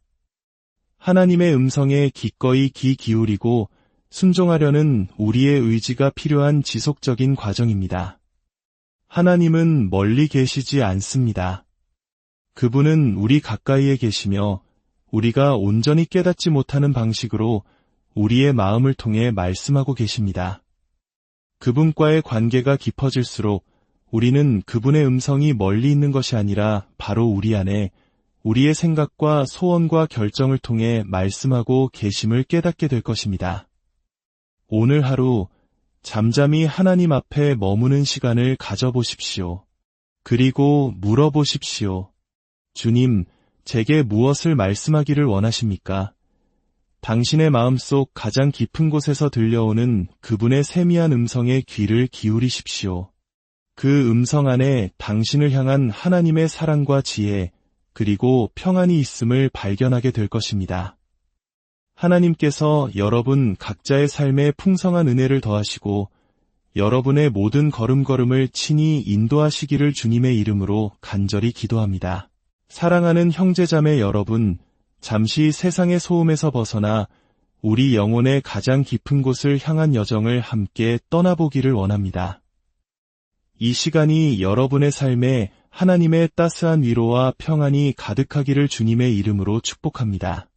하나님의 음성에 기꺼이 귀 기울이고 순종하려는 우리의 의지가 필요한 지속적인 과정입니다. 하나님은 멀리 계시지 않습니다. 그분은 우리 가까이에 계시며 우리가 온전히 깨닫지 못하는 방식으로 우리의 마음을 통해 말씀하고 계십니다. 그분과의 관계가 깊어질수록 우리는 그분의 음성이 멀리 있는 것이 아니라 바로 우리 안에 우리의 생각과 소원과 결정을 통해 말씀하고 계심을 깨닫게 될 것입니다. 오늘 하루 잠잠히 하나님 앞에 머무는 시간을 가져보십시오. 그리고 물어보십시오. 주님, 제게 무엇을 말씀하기를 원하십니까? 당신의 마음속 가장 깊은 곳에서 들려오는 그분의 세미한 음성에 귀를 기울이십시오. 그 음성 안에 당신을 향한 하나님의 사랑과 지혜, 그리고 평안이 있음을 발견하게 될 것입니다. 하나님께서 여러분 각자의 삶에 풍성한 은혜를 더하시고 여러분의 모든 걸음걸음을 친히 인도하시기를 주님의 이름으로 간절히 기도합니다. 사랑하는 형제자매 여러분, 잠시 세상의 소음에서 벗어나 우리 영혼의 가장 깊은 곳을 향한 여정을 함께 떠나보기를 원합니다. 이 시간이 여러분의 삶에 하나님의 따스한 위로와 평안이 가득하기를 주님의 이름으로 축복합니다.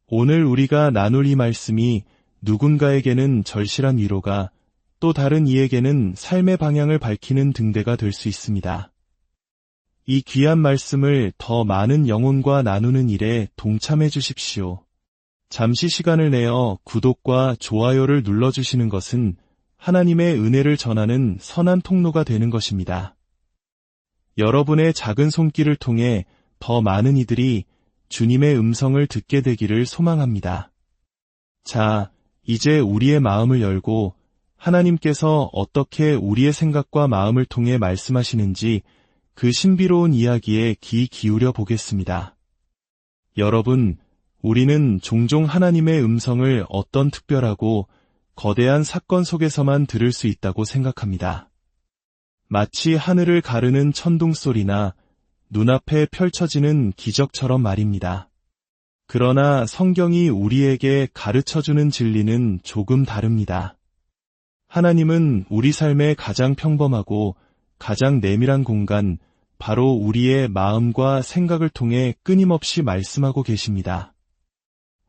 오늘 우리가 나눌 이 말씀이 누군가에게는 절실한 위로가, 또 다른 이에게는 삶의 방향을 밝히는 등대가 될 수 있습니다. 이 귀한 말씀을 더 많은 영혼과 나누는 일에 동참해 주십시오. 잠시 시간을 내어 구독과 좋아요를 눌러주시는 것은 하나님의 은혜를 전하는 선한 통로가 되는 것입니다. 여러분의 작은 손길을 통해 더 많은 이들이 주님의 음성을 듣게 되기를 소망합니다. 자, 이제 우리의 마음을 열고 하나님께서 어떻게 우리의 생각과 마음을 통해 말씀하시는지 그 신비로운 이야기에 귀 기울여 보겠습니다. 여러분, 우리는 종종 하나님의 음성을 어떤 특별하고 거대한 사건 속에서만 들을 수 있다고 생각합니다. 마치 하늘을 가르는 천둥 소리나 눈앞에 펼쳐지는 기적처럼 말입니다. 그러나 성경이 우리에게 가르쳐주는 진리는 조금 다릅니다. 하나님은 우리 삶의 가장 평범하고 가장 내밀한 공간, 바로 우리의 마음과 생각을 통해 끊임없이 말씀하고 계십니다.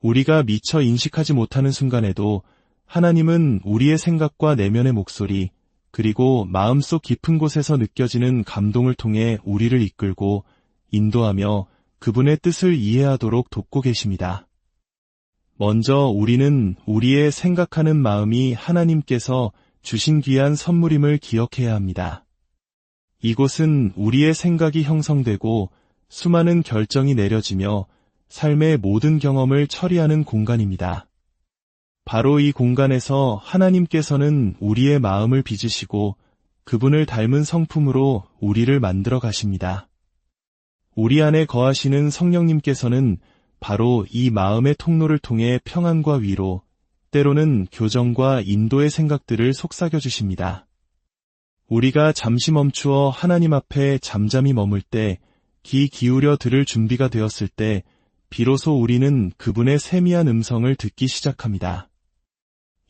우리가 미처 인식하지 못하는 순간에도 하나님은 우리의 생각과 내면의 목소리, 그리고 마음속 깊은 곳에서 느껴지는 감동을 통해 우리를 이끌고 인도하며 그분의 뜻을 이해하도록 돕고 계십니다. 먼저 우리는 우리의 생각하는 마음이 하나님께서 주신 귀한 선물임을 기억해야 합니다. 이곳은 우리의 생각이 형성되고 수많은 결정이 내려지며 삶의 모든 경험을 처리하는 공간입니다. 바로 이 공간에서 하나님께서는 우리의 마음을 빚으시고 그분을 닮은 성품으로 우리를 만들어 가십니다. 우리 안에 거하시는 성령님께서는 바로 이 마음의 통로를 통해 평안과 위로, 때로는 교정과 인도의 생각들을 속삭여 주십니다. 우리가 잠시 멈추어 하나님 앞에 잠잠히 머물 때, 귀 기울여 들을 준비가 되었을 때, 비로소 우리는 그분의 세미한 음성을 듣기 시작합니다.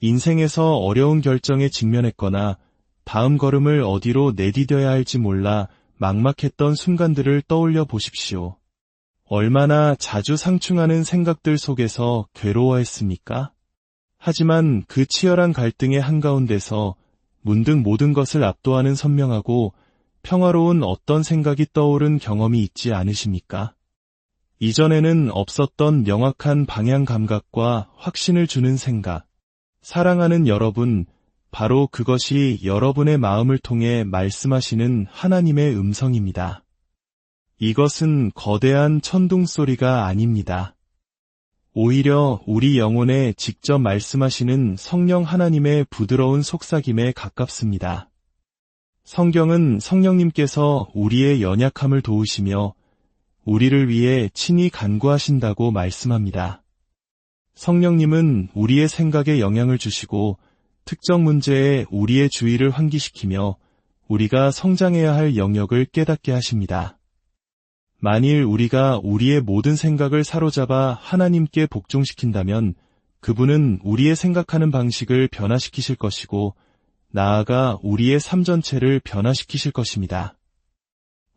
인생에서 어려운 결정에 직면했거나 다음 걸음을 어디로 내디뎌야 할지 몰라 막막했던 순간들을 떠올려 보십시오. 얼마나 자주 상충하는 생각들 속에서 괴로워했습니까? 하지만 그 치열한 갈등의 한가운데서 문득 모든 것을 압도하는 선명하고 평화로운 어떤 생각이 떠오른 경험이 있지 않으십니까? 이전에는 없었던 명확한 방향 감각과 확신을 주는 생각. 사랑하는 여러분, 바로 그것이 여러분의 마음을 통해 말씀하시는 하나님의 음성입니다. 이것은 거대한 천둥 소리가 아닙니다. 오히려 우리 영혼에 직접 말씀하시는 성령 하나님의 부드러운 속삭임에 가깝습니다. 성경은 성령님께서 우리의 연약함을 도우시며 우리를 위해 친히 간구하신다고 말씀합니다. 성령님은 우리의 생각에 영향을 주시고 특정 문제에 우리의 주의를 환기시키며 우리가 성장해야 할 영역을 깨닫게 하십니다. 만일 우리가 우리의 모든 생각을 사로잡아 하나님께 복종시킨다면 그분은 우리의 생각하는 방식을 변화시키실 것이고 나아가 우리의 삶 전체를 변화시키실 것입니다.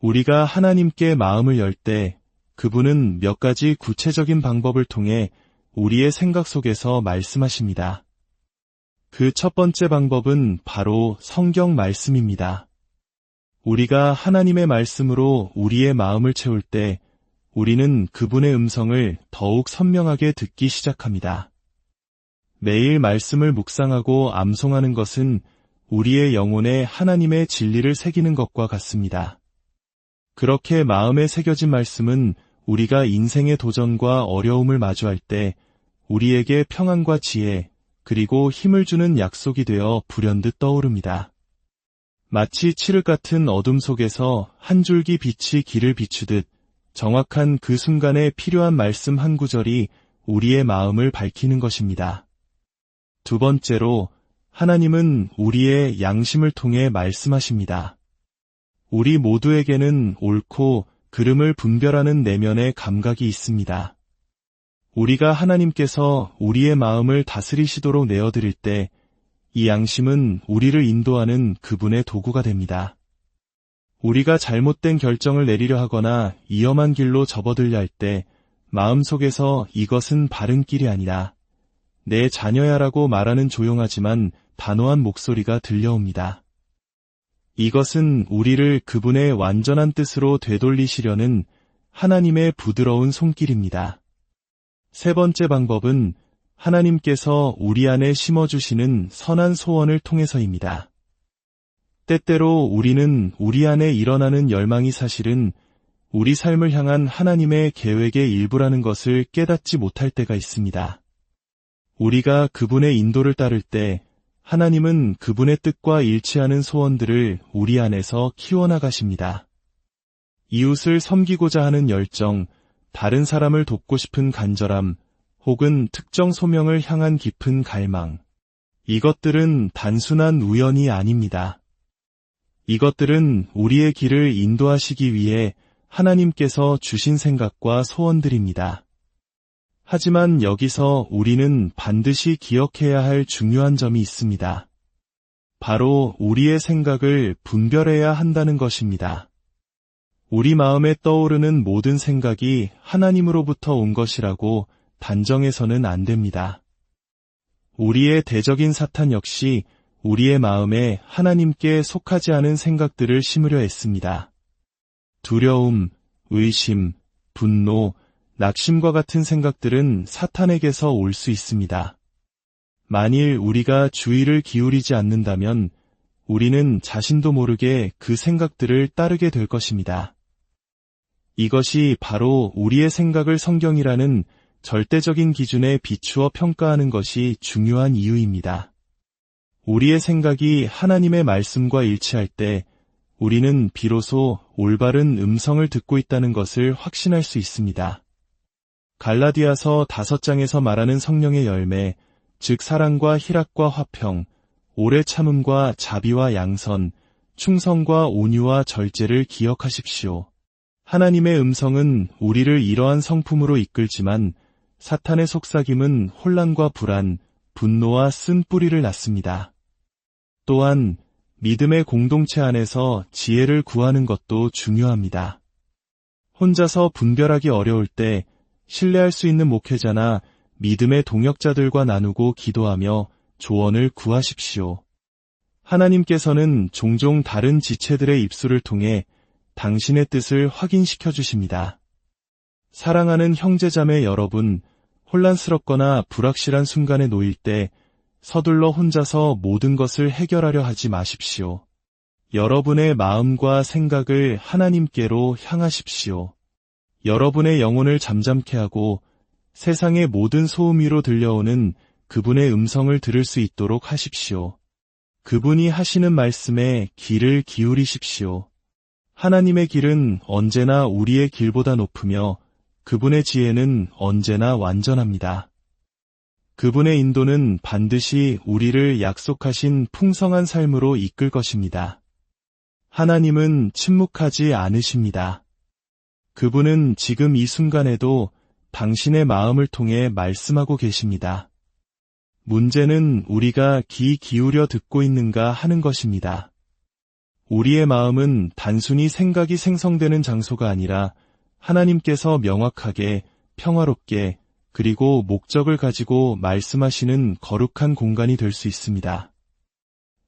우리가 하나님께 마음을 열 때 그분은 몇 가지 구체적인 방법을 통해 우리의 생각 속에서 말씀하십니다. 그 첫 번째 방법은 바로 성경 말씀입니다. 우리가 하나님의 말씀으로 우리의 마음을 채울 때 우리는 그분의 음성을 더욱 선명하게 듣기 시작합니다. 매일 말씀을 묵상하고 암송하는 것은 우리의 영혼에 하나님의 진리를 새기는 것과 같습니다. 그렇게 마음에 새겨진 말씀은 우리가 인생의 도전과 어려움을 마주할 때 우리에게 평안과 지혜, 그리고 힘을 주는 약속이 되어 불현듯 떠오릅니다. 마치 칠흑 같은 어둠 속에서 한 줄기 빛이 길을 비추듯 정확한 그 순간에 필요한 말씀 한 구절이 우리의 마음을 밝히는 것입니다. 두 번째로, 하나님은 우리의 양심을 통해 말씀하십니다. 우리 모두에게는 옳고 그름을 분별하는 내면의 감각이 있습니다. 우리가 하나님께서 우리의 마음을 다스리시도록 내어드릴 때 이 양심은 우리를 인도하는 그분의 도구가 됩니다. 우리가 잘못된 결정을 내리려 하거나 위험한 길로 접어들려 할 때 마음속에서 이것은 바른 길이 아니라 내 자녀야라고 말하는 조용하지만 단호한 목소리가 들려옵니다. 이것은 우리를 그분의 완전한 뜻으로 되돌리시려는 하나님의 부드러운 손길입니다. 세 번째 방법은 하나님께서 우리 안에 심어주시는 선한 소원을 통해서입니다. 때때로 우리는 우리 안에 일어나는 열망이 사실은 우리 삶을 향한 하나님의 계획의 일부라는 것을 깨닫지 못할 때가 있습니다. 우리가 그분의 인도를 따를 때 하나님은 그분의 뜻과 일치하는 소원들을 우리 안에서 키워나가십니다. 이웃을 섬기고자 하는 열정, 다른 사람을 돕고 싶은 간절함, 혹은 특정 소명을 향한 깊은 갈망. 이것들은 단순한 우연이 아닙니다. 이것들은 우리의 길을 인도하시기 위해 하나님께서 주신 생각과 소원들입니다. 하지만 여기서 우리는 반드시 기억해야 할 중요한 점이 있습니다. 바로 우리의 생각을 분별해야 한다는 것입니다. 우리 마음에 떠오르는 모든 생각이 하나님으로부터 온 것이라고 단정해서는 안 됩니다. 우리의 대적인 사탄 역시 우리의 마음에 하나님께 속하지 않은 생각들을 심으려 했습니다. 두려움, 의심, 분노, 낙심과 같은 생각들은 사탄에게서 올 수 있습니다. 만일 우리가 주의를 기울이지 않는다면 우리는 자신도 모르게 그 생각들을 따르게 될 것입니다. 이것이 바로 우리의 생각을 성경이라는 절대적인 기준에 비추어 평가하는 것이 중요한 이유입니다. 우리의 생각이 하나님의 말씀과 일치할 때 우리는 비로소 올바른 음성을 듣고 있다는 것을 확신할 수 있습니다. 갈라디아서 5장에서 말하는 성령의 열매, 즉 사랑과 희락과 화평, 오래 참음과 자비와 양선, 충성과 온유와 절제를 기억하십시오. 하나님의 음성은 우리를 이러한 성품으로 이끌지만 사탄의 속삭임은 혼란과 불안, 분노와 쓴 뿌리를 낳습니다. 또한 믿음의 공동체 안에서 지혜를 구하는 것도 중요합니다. 혼자서 분별하기 어려울 때 신뢰할 수 있는 목회자나 믿음의 동역자들과 나누고 기도하며 조언을 구하십시오. 하나님께서는 종종 다른 지체들의 입술을 통해 당신의 뜻을 확인시켜 주십니다. 사랑하는 형제자매 여러분, 혼란스럽거나 불확실한 순간에 놓일 때 서둘러 혼자서 모든 것을 해결하려 하지 마십시오. 여러분의 마음과 생각을 하나님께로 향하십시오. 여러분의 영혼을 잠잠케 하고 세상의 모든 소음 위로 들려오는 그분의 음성을 들을 수 있도록 하십시오. 그분이 하시는 말씀에 귀를 기울이십시오. 하나님의 길은 언제나 우리의 길보다 높으며 그분의 지혜는 언제나 완전합니다. 그분의 인도는 반드시 우리를 약속하신 풍성한 삶으로 이끌 것입니다. 하나님은 침묵하지 않으십니다. 그분은 지금 이 순간에도 당신의 마음을 통해 말씀하고 계십니다. 문제는 우리가 귀 기울여 듣고 있는가 하는 것입니다. 우리의 마음은 단순히 생각이 생성되는 장소가 아니라 하나님께서 명확하게, 평화롭게, 그리고 목적을 가지고 말씀하시는 거룩한 공간이 될 수 있습니다.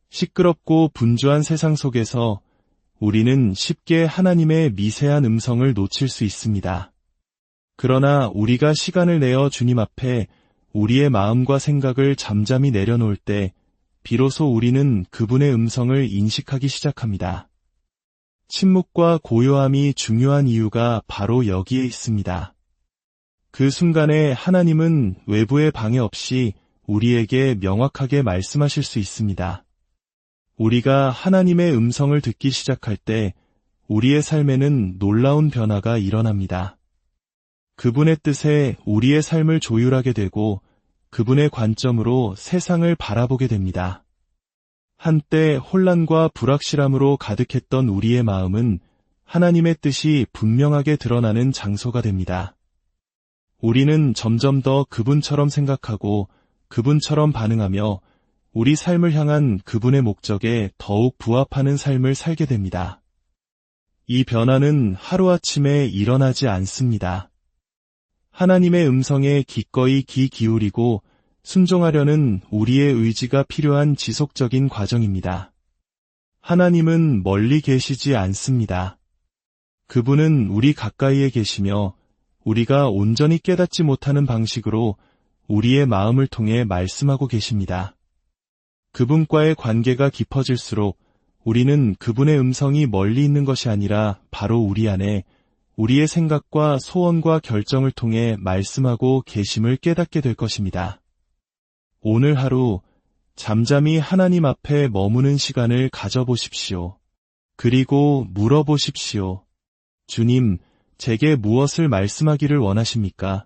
시끄럽고 분주한 세상 속에서 우리는 쉽게 하나님의 미세한 음성을 놓칠 수 있습니다. 그러나 우리가 시간을 내어 주님 앞에 우리의 마음과 생각을 잠잠히 내려놓을 때 비로소 우리는 그분의 음성을 인식하기 시작합니다. 침묵과 고요함이 중요한 이유가 바로 여기에 있습니다. 그 순간에 하나님은 외부의 방해 없이 우리에게 명확하게 말씀하실 수 있습니다. 우리가 하나님의 음성을 듣기 시작할 때 우리의 삶에는 놀라운 변화가 일어납니다. 그분의 뜻에 우리의 삶을 조율하게 되고 그분의 관점으로 세상을 바라보게 됩니다. 한때 혼란과 불확실함으로 가득했던 우리의 마음은 하나님의 뜻이 분명하게 드러나는 장소가 됩니다. 우리는 점점 더 그분처럼 생각하고 그분처럼 반응하며 우리 삶을 향한 그분의 목적에 더욱 부합하는 삶을 살게 됩니다. 이 변화는 하루아침에 일어나지 않습니다. 하나님의 음성에 기꺼이 귀 기울이고 순종하려는 우리의 의지가 필요한 지속적인 과정입니다. 하나님은 멀리 계시지 않습니다. 그분은 우리 가까이에 계시며 우리가 온전히 깨닫지 못하는 방식으로 우리의 마음을 통해 말씀하고 계십니다. 그분과의 관계가 깊어질수록 우리는 그분의 음성이 멀리 있는 것이 아니라 바로 우리 안에 우리의 생각과 소원과 결정을 통해 말씀하고 계심을 깨닫게 될 것입니다. 오늘 하루 잠잠히 하나님 앞에 머무는 시간을 가져보십시오. 그리고 물어보십시오. 주님, 제게 무엇을 말씀하기를 원하십니까?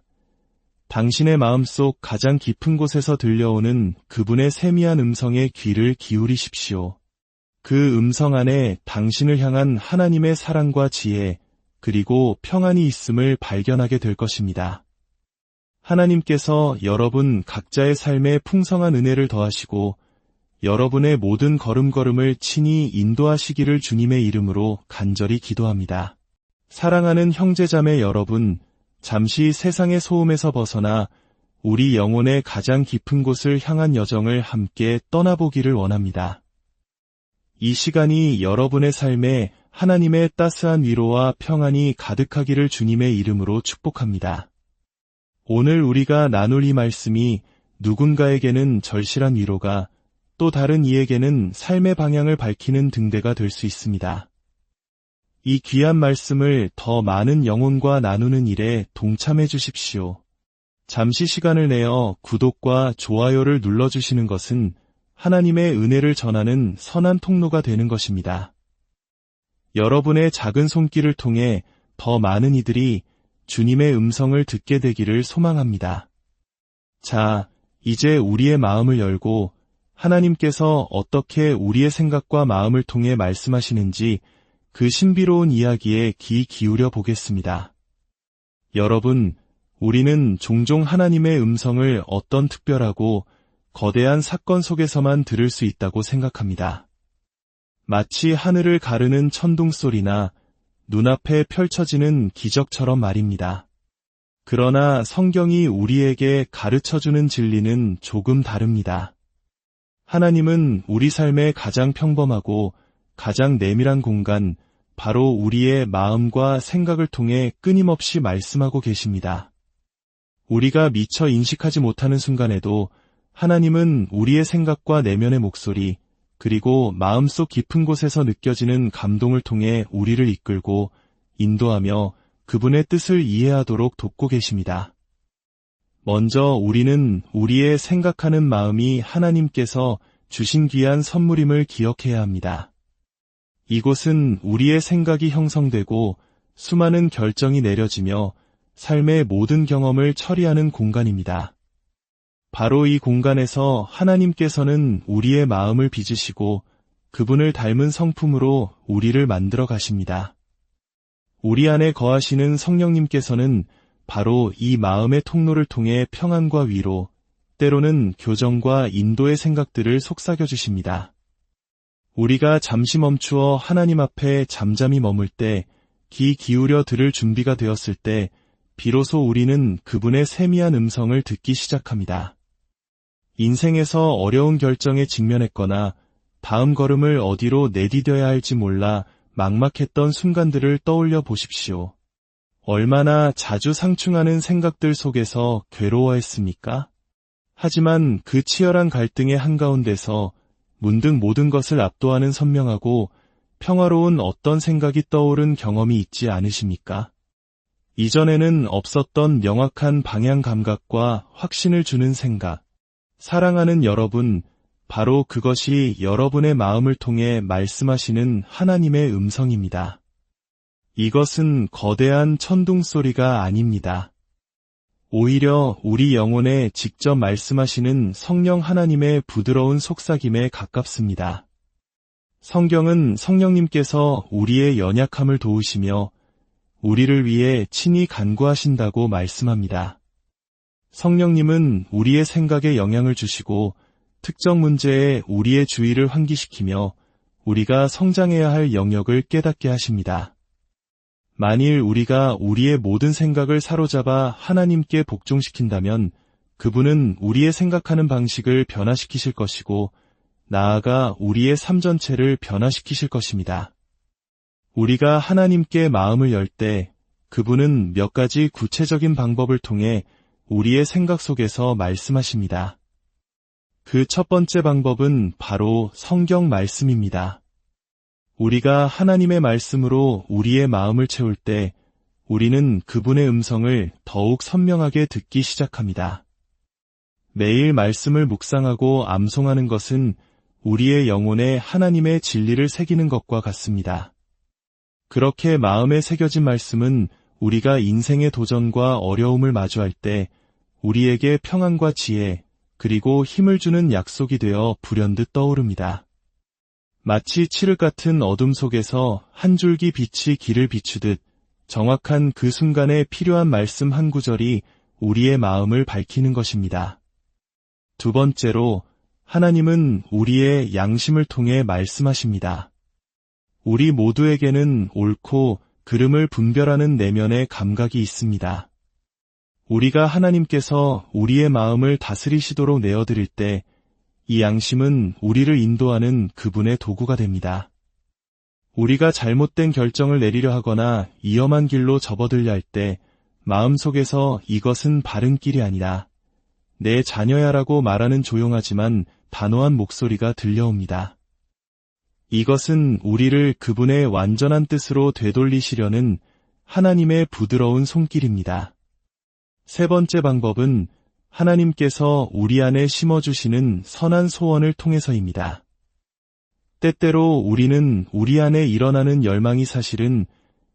당신의 마음속 가장 깊은 곳에서 들려오는 그분의 세미한 음성에 귀를 기울이십시오. 그 음성 안에 당신을 향한 하나님의 사랑과 지혜, 그리고 평안이 있음을 발견하게 될 것입니다. 하나님께서 여러분 각자의 삶에 풍성한 은혜를 더하시고 여러분의 모든 걸음걸음을 친히 인도하시기를 주님의 이름으로 간절히 기도합니다. 사랑하는 형제자매 여러분, 잠시 세상의 소음에서 벗어나 우리 영혼의 가장 깊은 곳을 향한 여정을 함께 떠나보기를 원합니다. 이 시간이 여러분의 삶에 하나님의 따스한 위로와 평안이 가득하기를 주님의 이름으로 축복합니다. 오늘 우리가 나눌 이 말씀이 누군가에게는 절실한 위로가, 또 다른 이에게는 삶의 방향을 밝히는 등대가 될 수 있습니다. 이 귀한 말씀을 더 많은 영혼과 나누는 일에 동참해 주십시오. 잠시 시간을 내어 구독과 좋아요를 눌러주시는 것은 하나님의 은혜를 전하는 선한 통로가 되는 것입니다. 여러분의 작은 손길을 통해 더 많은 이들이 주님의 음성을 듣게 되기를 소망합니다. 자, 이제 우리의 마음을 열고 하나님께서 어떻게 우리의 생각과 마음을 통해 말씀하시는지 그 신비로운 이야기에 귀 기울여 보겠습니다. 여러분, 우리는 종종 하나님의 음성을 어떤 특별하고 거대한 사건 속에서만 들을 수 있다고 생각합니다. 마치 하늘을 가르는 천둥소리나 눈앞에 펼쳐지는 기적처럼 말입니다. 그러나 성경이 우리에게 가르쳐주는 진리는 조금 다릅니다. 하나님은 우리 삶의 가장 평범하고 가장 내밀한 공간, 바로 우리의 마음과 생각을 통해 끊임없이 말씀하고 계십니다. 우리가 미처 인식하지 못하는 순간에도 하나님은 우리의 생각과 내면의 목소리, 그리고 마음속 깊은 곳에서 느껴지는 감동을 통해 우리를 이끌고 인도하며 그분의 뜻을 이해하도록 돕고 계십니다. 먼저 우리는 우리의 생각하는 마음이 하나님께서 주신 귀한 선물임을 기억해야 합니다. 이곳은 우리의 생각이 형성되고 수많은 결정이 내려지며 삶의 모든 경험을 처리하는 공간입니다. 바로 이 공간에서 하나님께서는 우리의 마음을 빚으시고 그분을 닮은 성품으로 우리를 만들어 가십니다. 우리 안에 거하시는 성령님께서는 바로 이 마음의 통로를 통해 평안과 위로, 때로는 교정과 인도의 생각들을 속삭여 주십니다. 우리가 잠시 멈추어 하나님 앞에 잠잠히 머물 때, 귀 기울여 들을 준비가 되었을 때, 비로소 우리는 그분의 세미한 음성을 듣기 시작합니다. 인생에서 어려운 결정에 직면했거나 다음 걸음을 어디로 내디뎌야 할지 몰라 막막했던 순간들을 떠올려 보십시오. 얼마나 자주 상충하는 생각들 속에서 괴로워했습니까? 하지만 그 치열한 갈등의 한가운데서 문득 모든 것을 압도하는 선명하고 평화로운 어떤 생각이 떠오른 경험이 있지 않으십니까? 이전에는 없었던 명확한 방향 감각과 확신을 주는 생각. 사랑하는 여러분, 바로 그것이 여러분의 마음을 통해 말씀하시는 하나님의 음성입니다. 이것은 거대한 천둥소리가 아닙니다. 오히려 우리 영혼에 직접 말씀하시는 성령 하나님의 부드러운 속삭임에 가깝습니다. 성경은 성령님께서 우리의 연약함을 도우시며 우리를 위해 친히 간구하신다고 말씀합니다. 성령님은 우리의 생각에 영향을 주시고 특정 문제에 우리의 주의를 환기시키며 우리가 성장해야 할 영역을 깨닫게 하십니다. 만일 우리가 우리의 모든 생각을 사로잡아 하나님께 복종시킨다면 그분은 우리의 생각하는 방식을 변화시키실 것이고, 나아가 우리의 삶 전체를 변화시키실 것입니다. 우리가 하나님께 마음을 열 때 그분은 몇 가지 구체적인 방법을 통해 우리의 생각 속에서 말씀하십니다. 그 첫 번째 방법은 바로 성경 말씀입니다. 우리가 하나님의 말씀으로 우리의 마음을 채울 때 우리는 그분의 음성을 더욱 선명하게 듣기 시작합니다. 매일 말씀을 묵상하고 암송하는 것은 우리의 영혼에 하나님의 진리를 새기는 것과 같습니다. 그렇게 마음에 새겨진 말씀은 우리가 인생의 도전과 어려움을 마주할 때 우리에게 평안과 지혜, 그리고 힘을 주는 약속이 되어 불현듯 떠오릅니다. 마치 칠흑 같은 어둠 속에서 한 줄기 빛이 길을 비추듯 정확한 그 순간에 필요한 말씀 한 구절이 우리의 마음을 밝히는 것입니다. 두 번째로, 하나님은 우리의 양심을 통해 말씀하십니다. 우리 모두에게는 옳고 그름을 분별하는 내면의 감각이 있습니다. 우리가 하나님께서 우리의 마음을 다스리시도록 내어드릴 때 이 양심은 우리를 인도하는 그분의 도구가 됩니다. 우리가 잘못된 결정을 내리려 하거나 위험한 길로 접어들려 할 때 마음속에서 이것은 바른 길이 아니라 내 자녀야라고 말하는 조용하지만 단호한 목소리가 들려옵니다. 이것은 우리를 그분의 완전한 뜻으로 되돌리시려는 하나님의 부드러운 손길입니다. 세 번째 방법은 하나님께서 우리 안에 심어주시는 선한 소원을 통해서입니다. 때때로 우리는 우리 안에 일어나는 열망이 사실은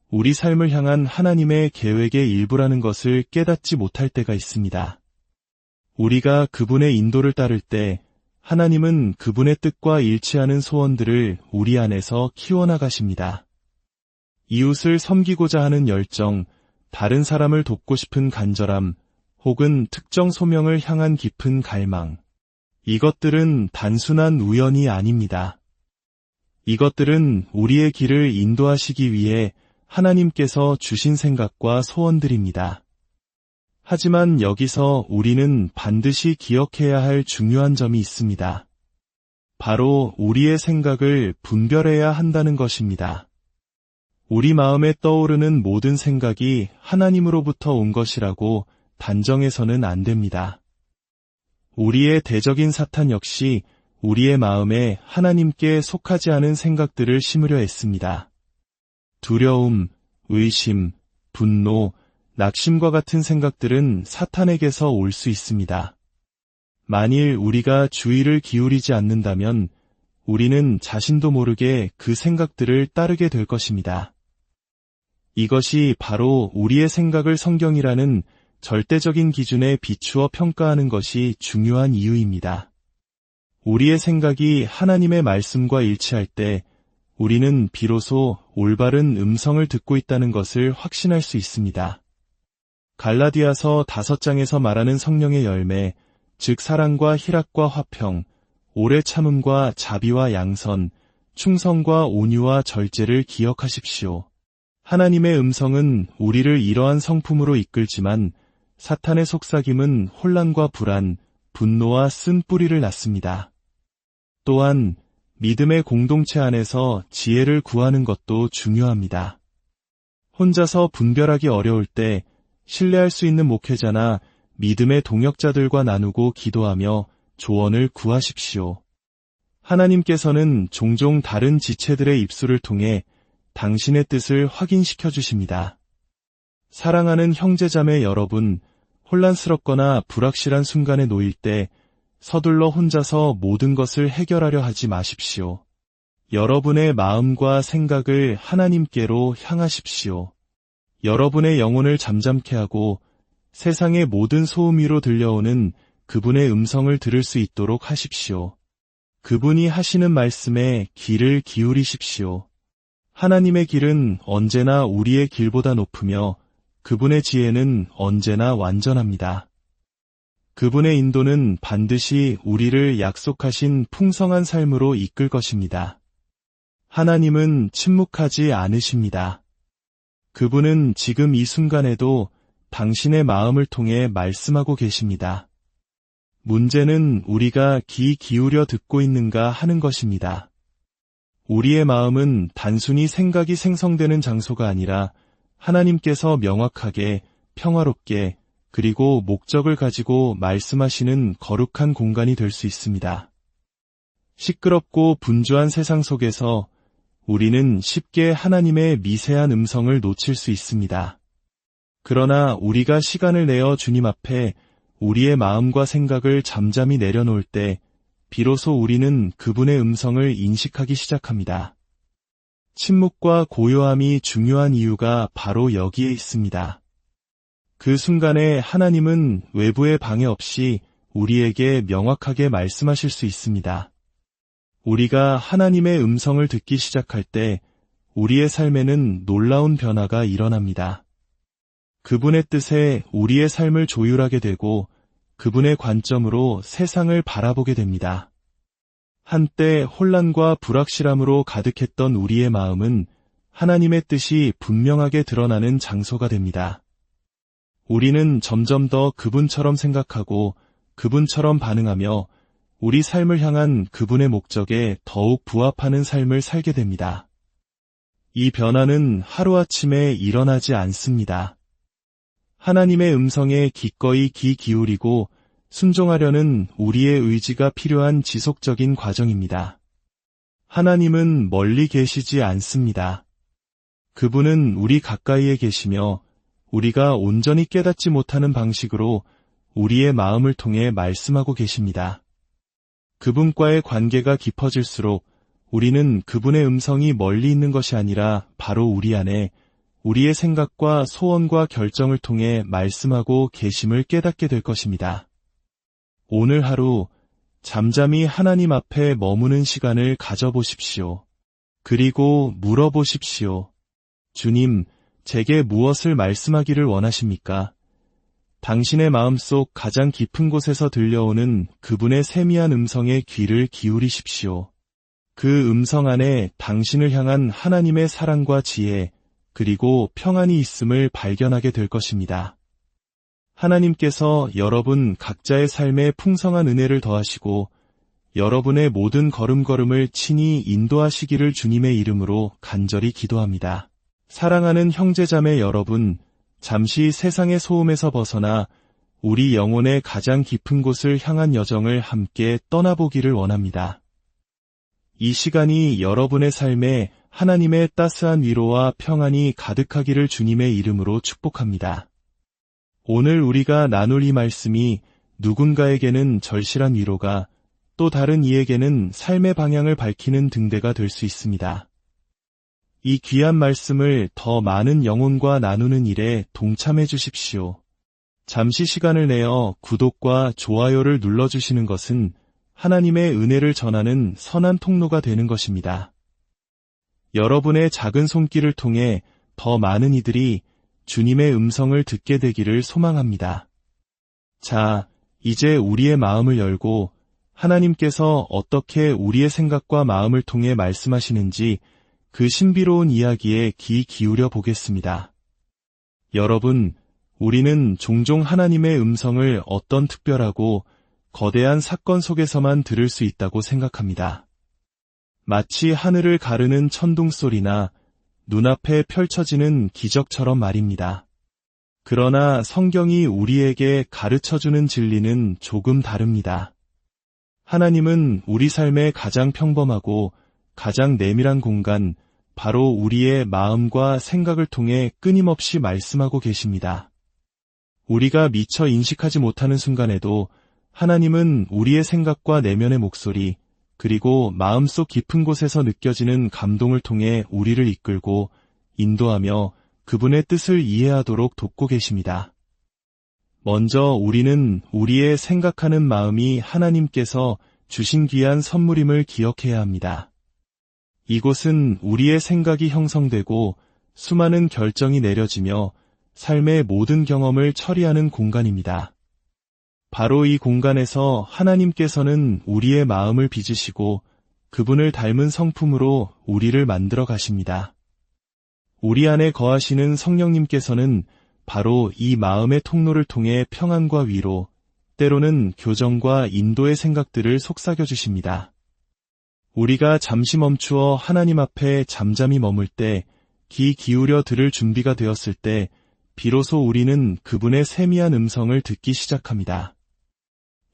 우리 삶을 향한 하나님의 계획의 일부라는 것을 깨닫지 못할 때가 있습니다. 우리가 그분의 인도를 따를 때 하나님은 그분의 뜻과 일치하는 소원들을 우리 안에서 키워나가십니다. 이웃을 섬기고자 하는 열정, 다른 사람을 돕고 싶은 간절함, 혹은 특정 소명을 향한 깊은 갈망. 이것들은 단순한 우연이 아닙니다. 이것들은 우리의 길을 인도하시기 위해 하나님께서 주신 생각과 소원들입니다. 하지만 여기서 우리는 반드시 기억해야 할 중요한 점이 있습니다. 바로 우리의 생각을 분별해야 한다는 것입니다. 우리 마음에 떠오르는 모든 생각이 하나님으로부터 온 것이라고 단정해서는 안 됩니다. 우리의 대적인 사탄 역시 우리의 마음에 하나님께 속하지 않은 생각들을 심으려 했습니다. 두려움, 의심, 분노, 낙심과 같은 생각들은 사탄에게서 올 수 있습니다. 만일 우리가 주의를 기울이지 않는다면 우리는 자신도 모르게 그 생각들을 따르게 될 것입니다. 이것이 바로 우리의 생각을 성경이라는 절대적인 기준에 비추어 평가하는 것이 중요한 이유입니다. 우리의 생각이 하나님의 말씀과 일치할 때 우리는 비로소 올바른 음성을 듣고 있다는 것을 확신할 수 있습니다. 갈라디아서 5장에서 말하는 성령의 열매, 즉 사랑과 희락과 화평, 오래 참음과 자비와 양선, 충성과 온유와 절제를 기억하십시오. 하나님의 음성은 우리를 이러한 성품으로 이끌지만 사탄의 속삭임은 혼란과 불안, 분노와 쓴 뿌리를 낳습니다. 또한 믿음의 공동체 안에서 지혜를 구하는 것도 중요합니다. 혼자서 분별하기 어려울 때 신뢰할 수 있는 목회자나 믿음의 동역자들과 나누고 기도하며 조언을 구하십시오. 하나님께서는 종종 다른 지체들의 입술을 통해 당신의 뜻을 확인시켜 주십니다. 사랑하는 형제자매 여러분, 혼란스럽거나 불확실한 순간에 놓일 때 서둘러 혼자서 모든 것을 해결하려 하지 마십시오. 여러분의 마음과 생각을 하나님께로 향하십시오. 여러분의 영혼을 잠잠케 하고 세상의 모든 소음 위로 들려오는 그분의 음성을 들을 수 있도록 하십시오. 그분이 하시는 말씀에 귀를 기울이십시오. 하나님의 길은 언제나 우리의 길보다 높으며 그분의 지혜는 언제나 완전합니다. 그분의 인도는 반드시 우리를 약속하신 풍성한 삶으로 이끌 것입니다. 하나님은 침묵하지 않으십니다. 그분은 지금 이 순간에도 당신의 마음을 통해 말씀하고 계십니다. 문제는 우리가 귀 기울여 듣고 있는가 하는 것입니다. 우리의 마음은 단순히 생각이 생성되는 장소가 아니라 하나님께서 명확하게, 평화롭게, 그리고 목적을 가지고 말씀하시는 거룩한 공간이 될 수 있습니다. 시끄럽고 분주한 세상 속에서 우리는 쉽게 하나님의 미세한 음성을 놓칠 수 있습니다. 그러나 우리가 시간을 내어 주님 앞에 우리의 마음과 생각을 잠잠히 내려놓을 때 비로소 우리는 그분의 음성을 인식하기 시작합니다. 침묵과 고요함이 중요한 이유가 바로 여기에 있습니다. 그 순간에 하나님은 외부의 방해 없이 우리에게 명확하게 말씀하실 수 있습니다. 우리가 하나님의 음성을 듣기 시작할 때 우리의 삶에는 놀라운 변화가 일어납니다. 그분의 뜻에 우리의 삶을 조율하게 되고 그분의 관점으로 세상을 바라보게 됩니다. 한때 혼란과 불확실함으로 가득했던 우리의 마음은 하나님의 뜻이 분명하게 드러나는 장소가 됩니다. 우리는 점점 더 그분처럼 생각하고 그분처럼 반응하며 우리 삶을 향한 그분의 목적에 더욱 부합하는 삶을 살게 됩니다. 이 변화는 하루아침에 일어나지 않습니다. 하나님의 음성에 기꺼이 귀 기울이고 순종하려는 우리의 의지가 필요한 지속적인 과정입니다. 하나님은 멀리 계시지 않습니다. 그분은 우리 가까이에 계시며 우리가 온전히 깨닫지 못하는 방식으로 우리의 마음을 통해 말씀하고 계십니다. 그분과의 관계가 깊어질수록 우리는 그분의 음성이 멀리 있는 것이 아니라 바로 우리 안에 우리의 생각과 소원과 결정을 통해 말씀하고 계심을 깨닫게 될 것입니다. 오늘 하루 잠잠히 하나님 앞에 머무는 시간을 가져보십시오. 그리고 물어보십시오. 주님, 제게 무엇을 말씀하기를 원하십니까? 당신의 마음속 가장 깊은 곳에서 들려오는 그분의 세미한 음성에 귀를 기울이십시오. 그 음성 안에 당신을 향한 하나님의 사랑과 지혜, 그리고 평안이 있음을 발견하게 될 것입니다. 하나님께서 여러분 각자의 삶에 풍성한 은혜를 더하시고 여러분의 모든 걸음걸음을 친히 인도하시기를 주님의 이름으로 간절히 기도합니다. 사랑하는 형제자매 여러분, 잠시 세상의 소음에서 벗어나 우리 영혼의 가장 깊은 곳을 향한 여정을 함께 떠나보기를 원합니다. 이 시간이 여러분의 삶에 하나님의 따스한 위로와 평안이 가득하기를 주님의 이름으로 축복합니다. 오늘 우리가 나눌 이 말씀이 누군가에게는 절실한 위로가, 또 다른 이에게는 삶의 방향을 밝히는 등대가 될 수 있습니다. 이 귀한 말씀을 더 많은 영혼과 나누는 일에 동참해 주십시오. 잠시 시간을 내어 구독과 좋아요를 눌러주시는 것은 하나님의 은혜를 전하는 선한 통로가 되는 것입니다. 여러분의 작은 손길을 통해 더 많은 이들이 주님의 음성을 듣게 되기를 소망합니다. 자, 이제 우리의 마음을 열고 하나님께서 어떻게 우리의 생각과 마음을 통해 말씀하시는지 그 신비로운 이야기에 귀 기울여 보겠습니다. 여러분, 우리는 종종 하나님의 음성을 어떤 특별하고 거대한 사건 속에서만 들을 수 있다고 생각합니다. 마치 하늘을 가르는 천둥소리나 눈앞에 펼쳐지는 기적처럼 말입니다. 그러나 성경이 우리에게 가르쳐주는 진리는 조금 다릅니다. 하나님은 우리 삶의 가장 평범하고 가장 내밀한 공간, 바로 우리의 마음과 생각을 통해 끊임없이 말씀하고 계십니다. 우리가 미처 인식하지 못하는 순간에도 하나님은 우리의 생각과 내면의 목소리, 그리고 마음속 깊은 곳에서 느껴지는 감동을 통해 우리를 이끌고 인도하며 그분의 뜻을 이해하도록 돕고 계십니다. 먼저 우리는 우리의 생각하는 마음이 하나님께서 주신 귀한 선물임을 기억해야 합니다. 이곳은 우리의 생각이 형성되고 수많은 결정이 내려지며 삶의 모든 경험을 처리하는 공간입니다. 바로 이 공간에서 하나님께서는 우리의 마음을 빚으시고 그분을 닮은 성품으로 우리를 만들어 가십니다. 우리 안에 거하시는 성령님께서는 바로 이 마음의 통로를 통해 평안과 위로, 때로는 교정과 인도의 생각들을 속삭여 주십니다. 우리가 잠시 멈추어 하나님 앞에 잠잠히 머물 때, 귀 기울여 들을 준비가 되었을 때, 비로소 우리는 그분의 세미한 음성을 듣기 시작합니다.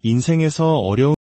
인생에서 어려운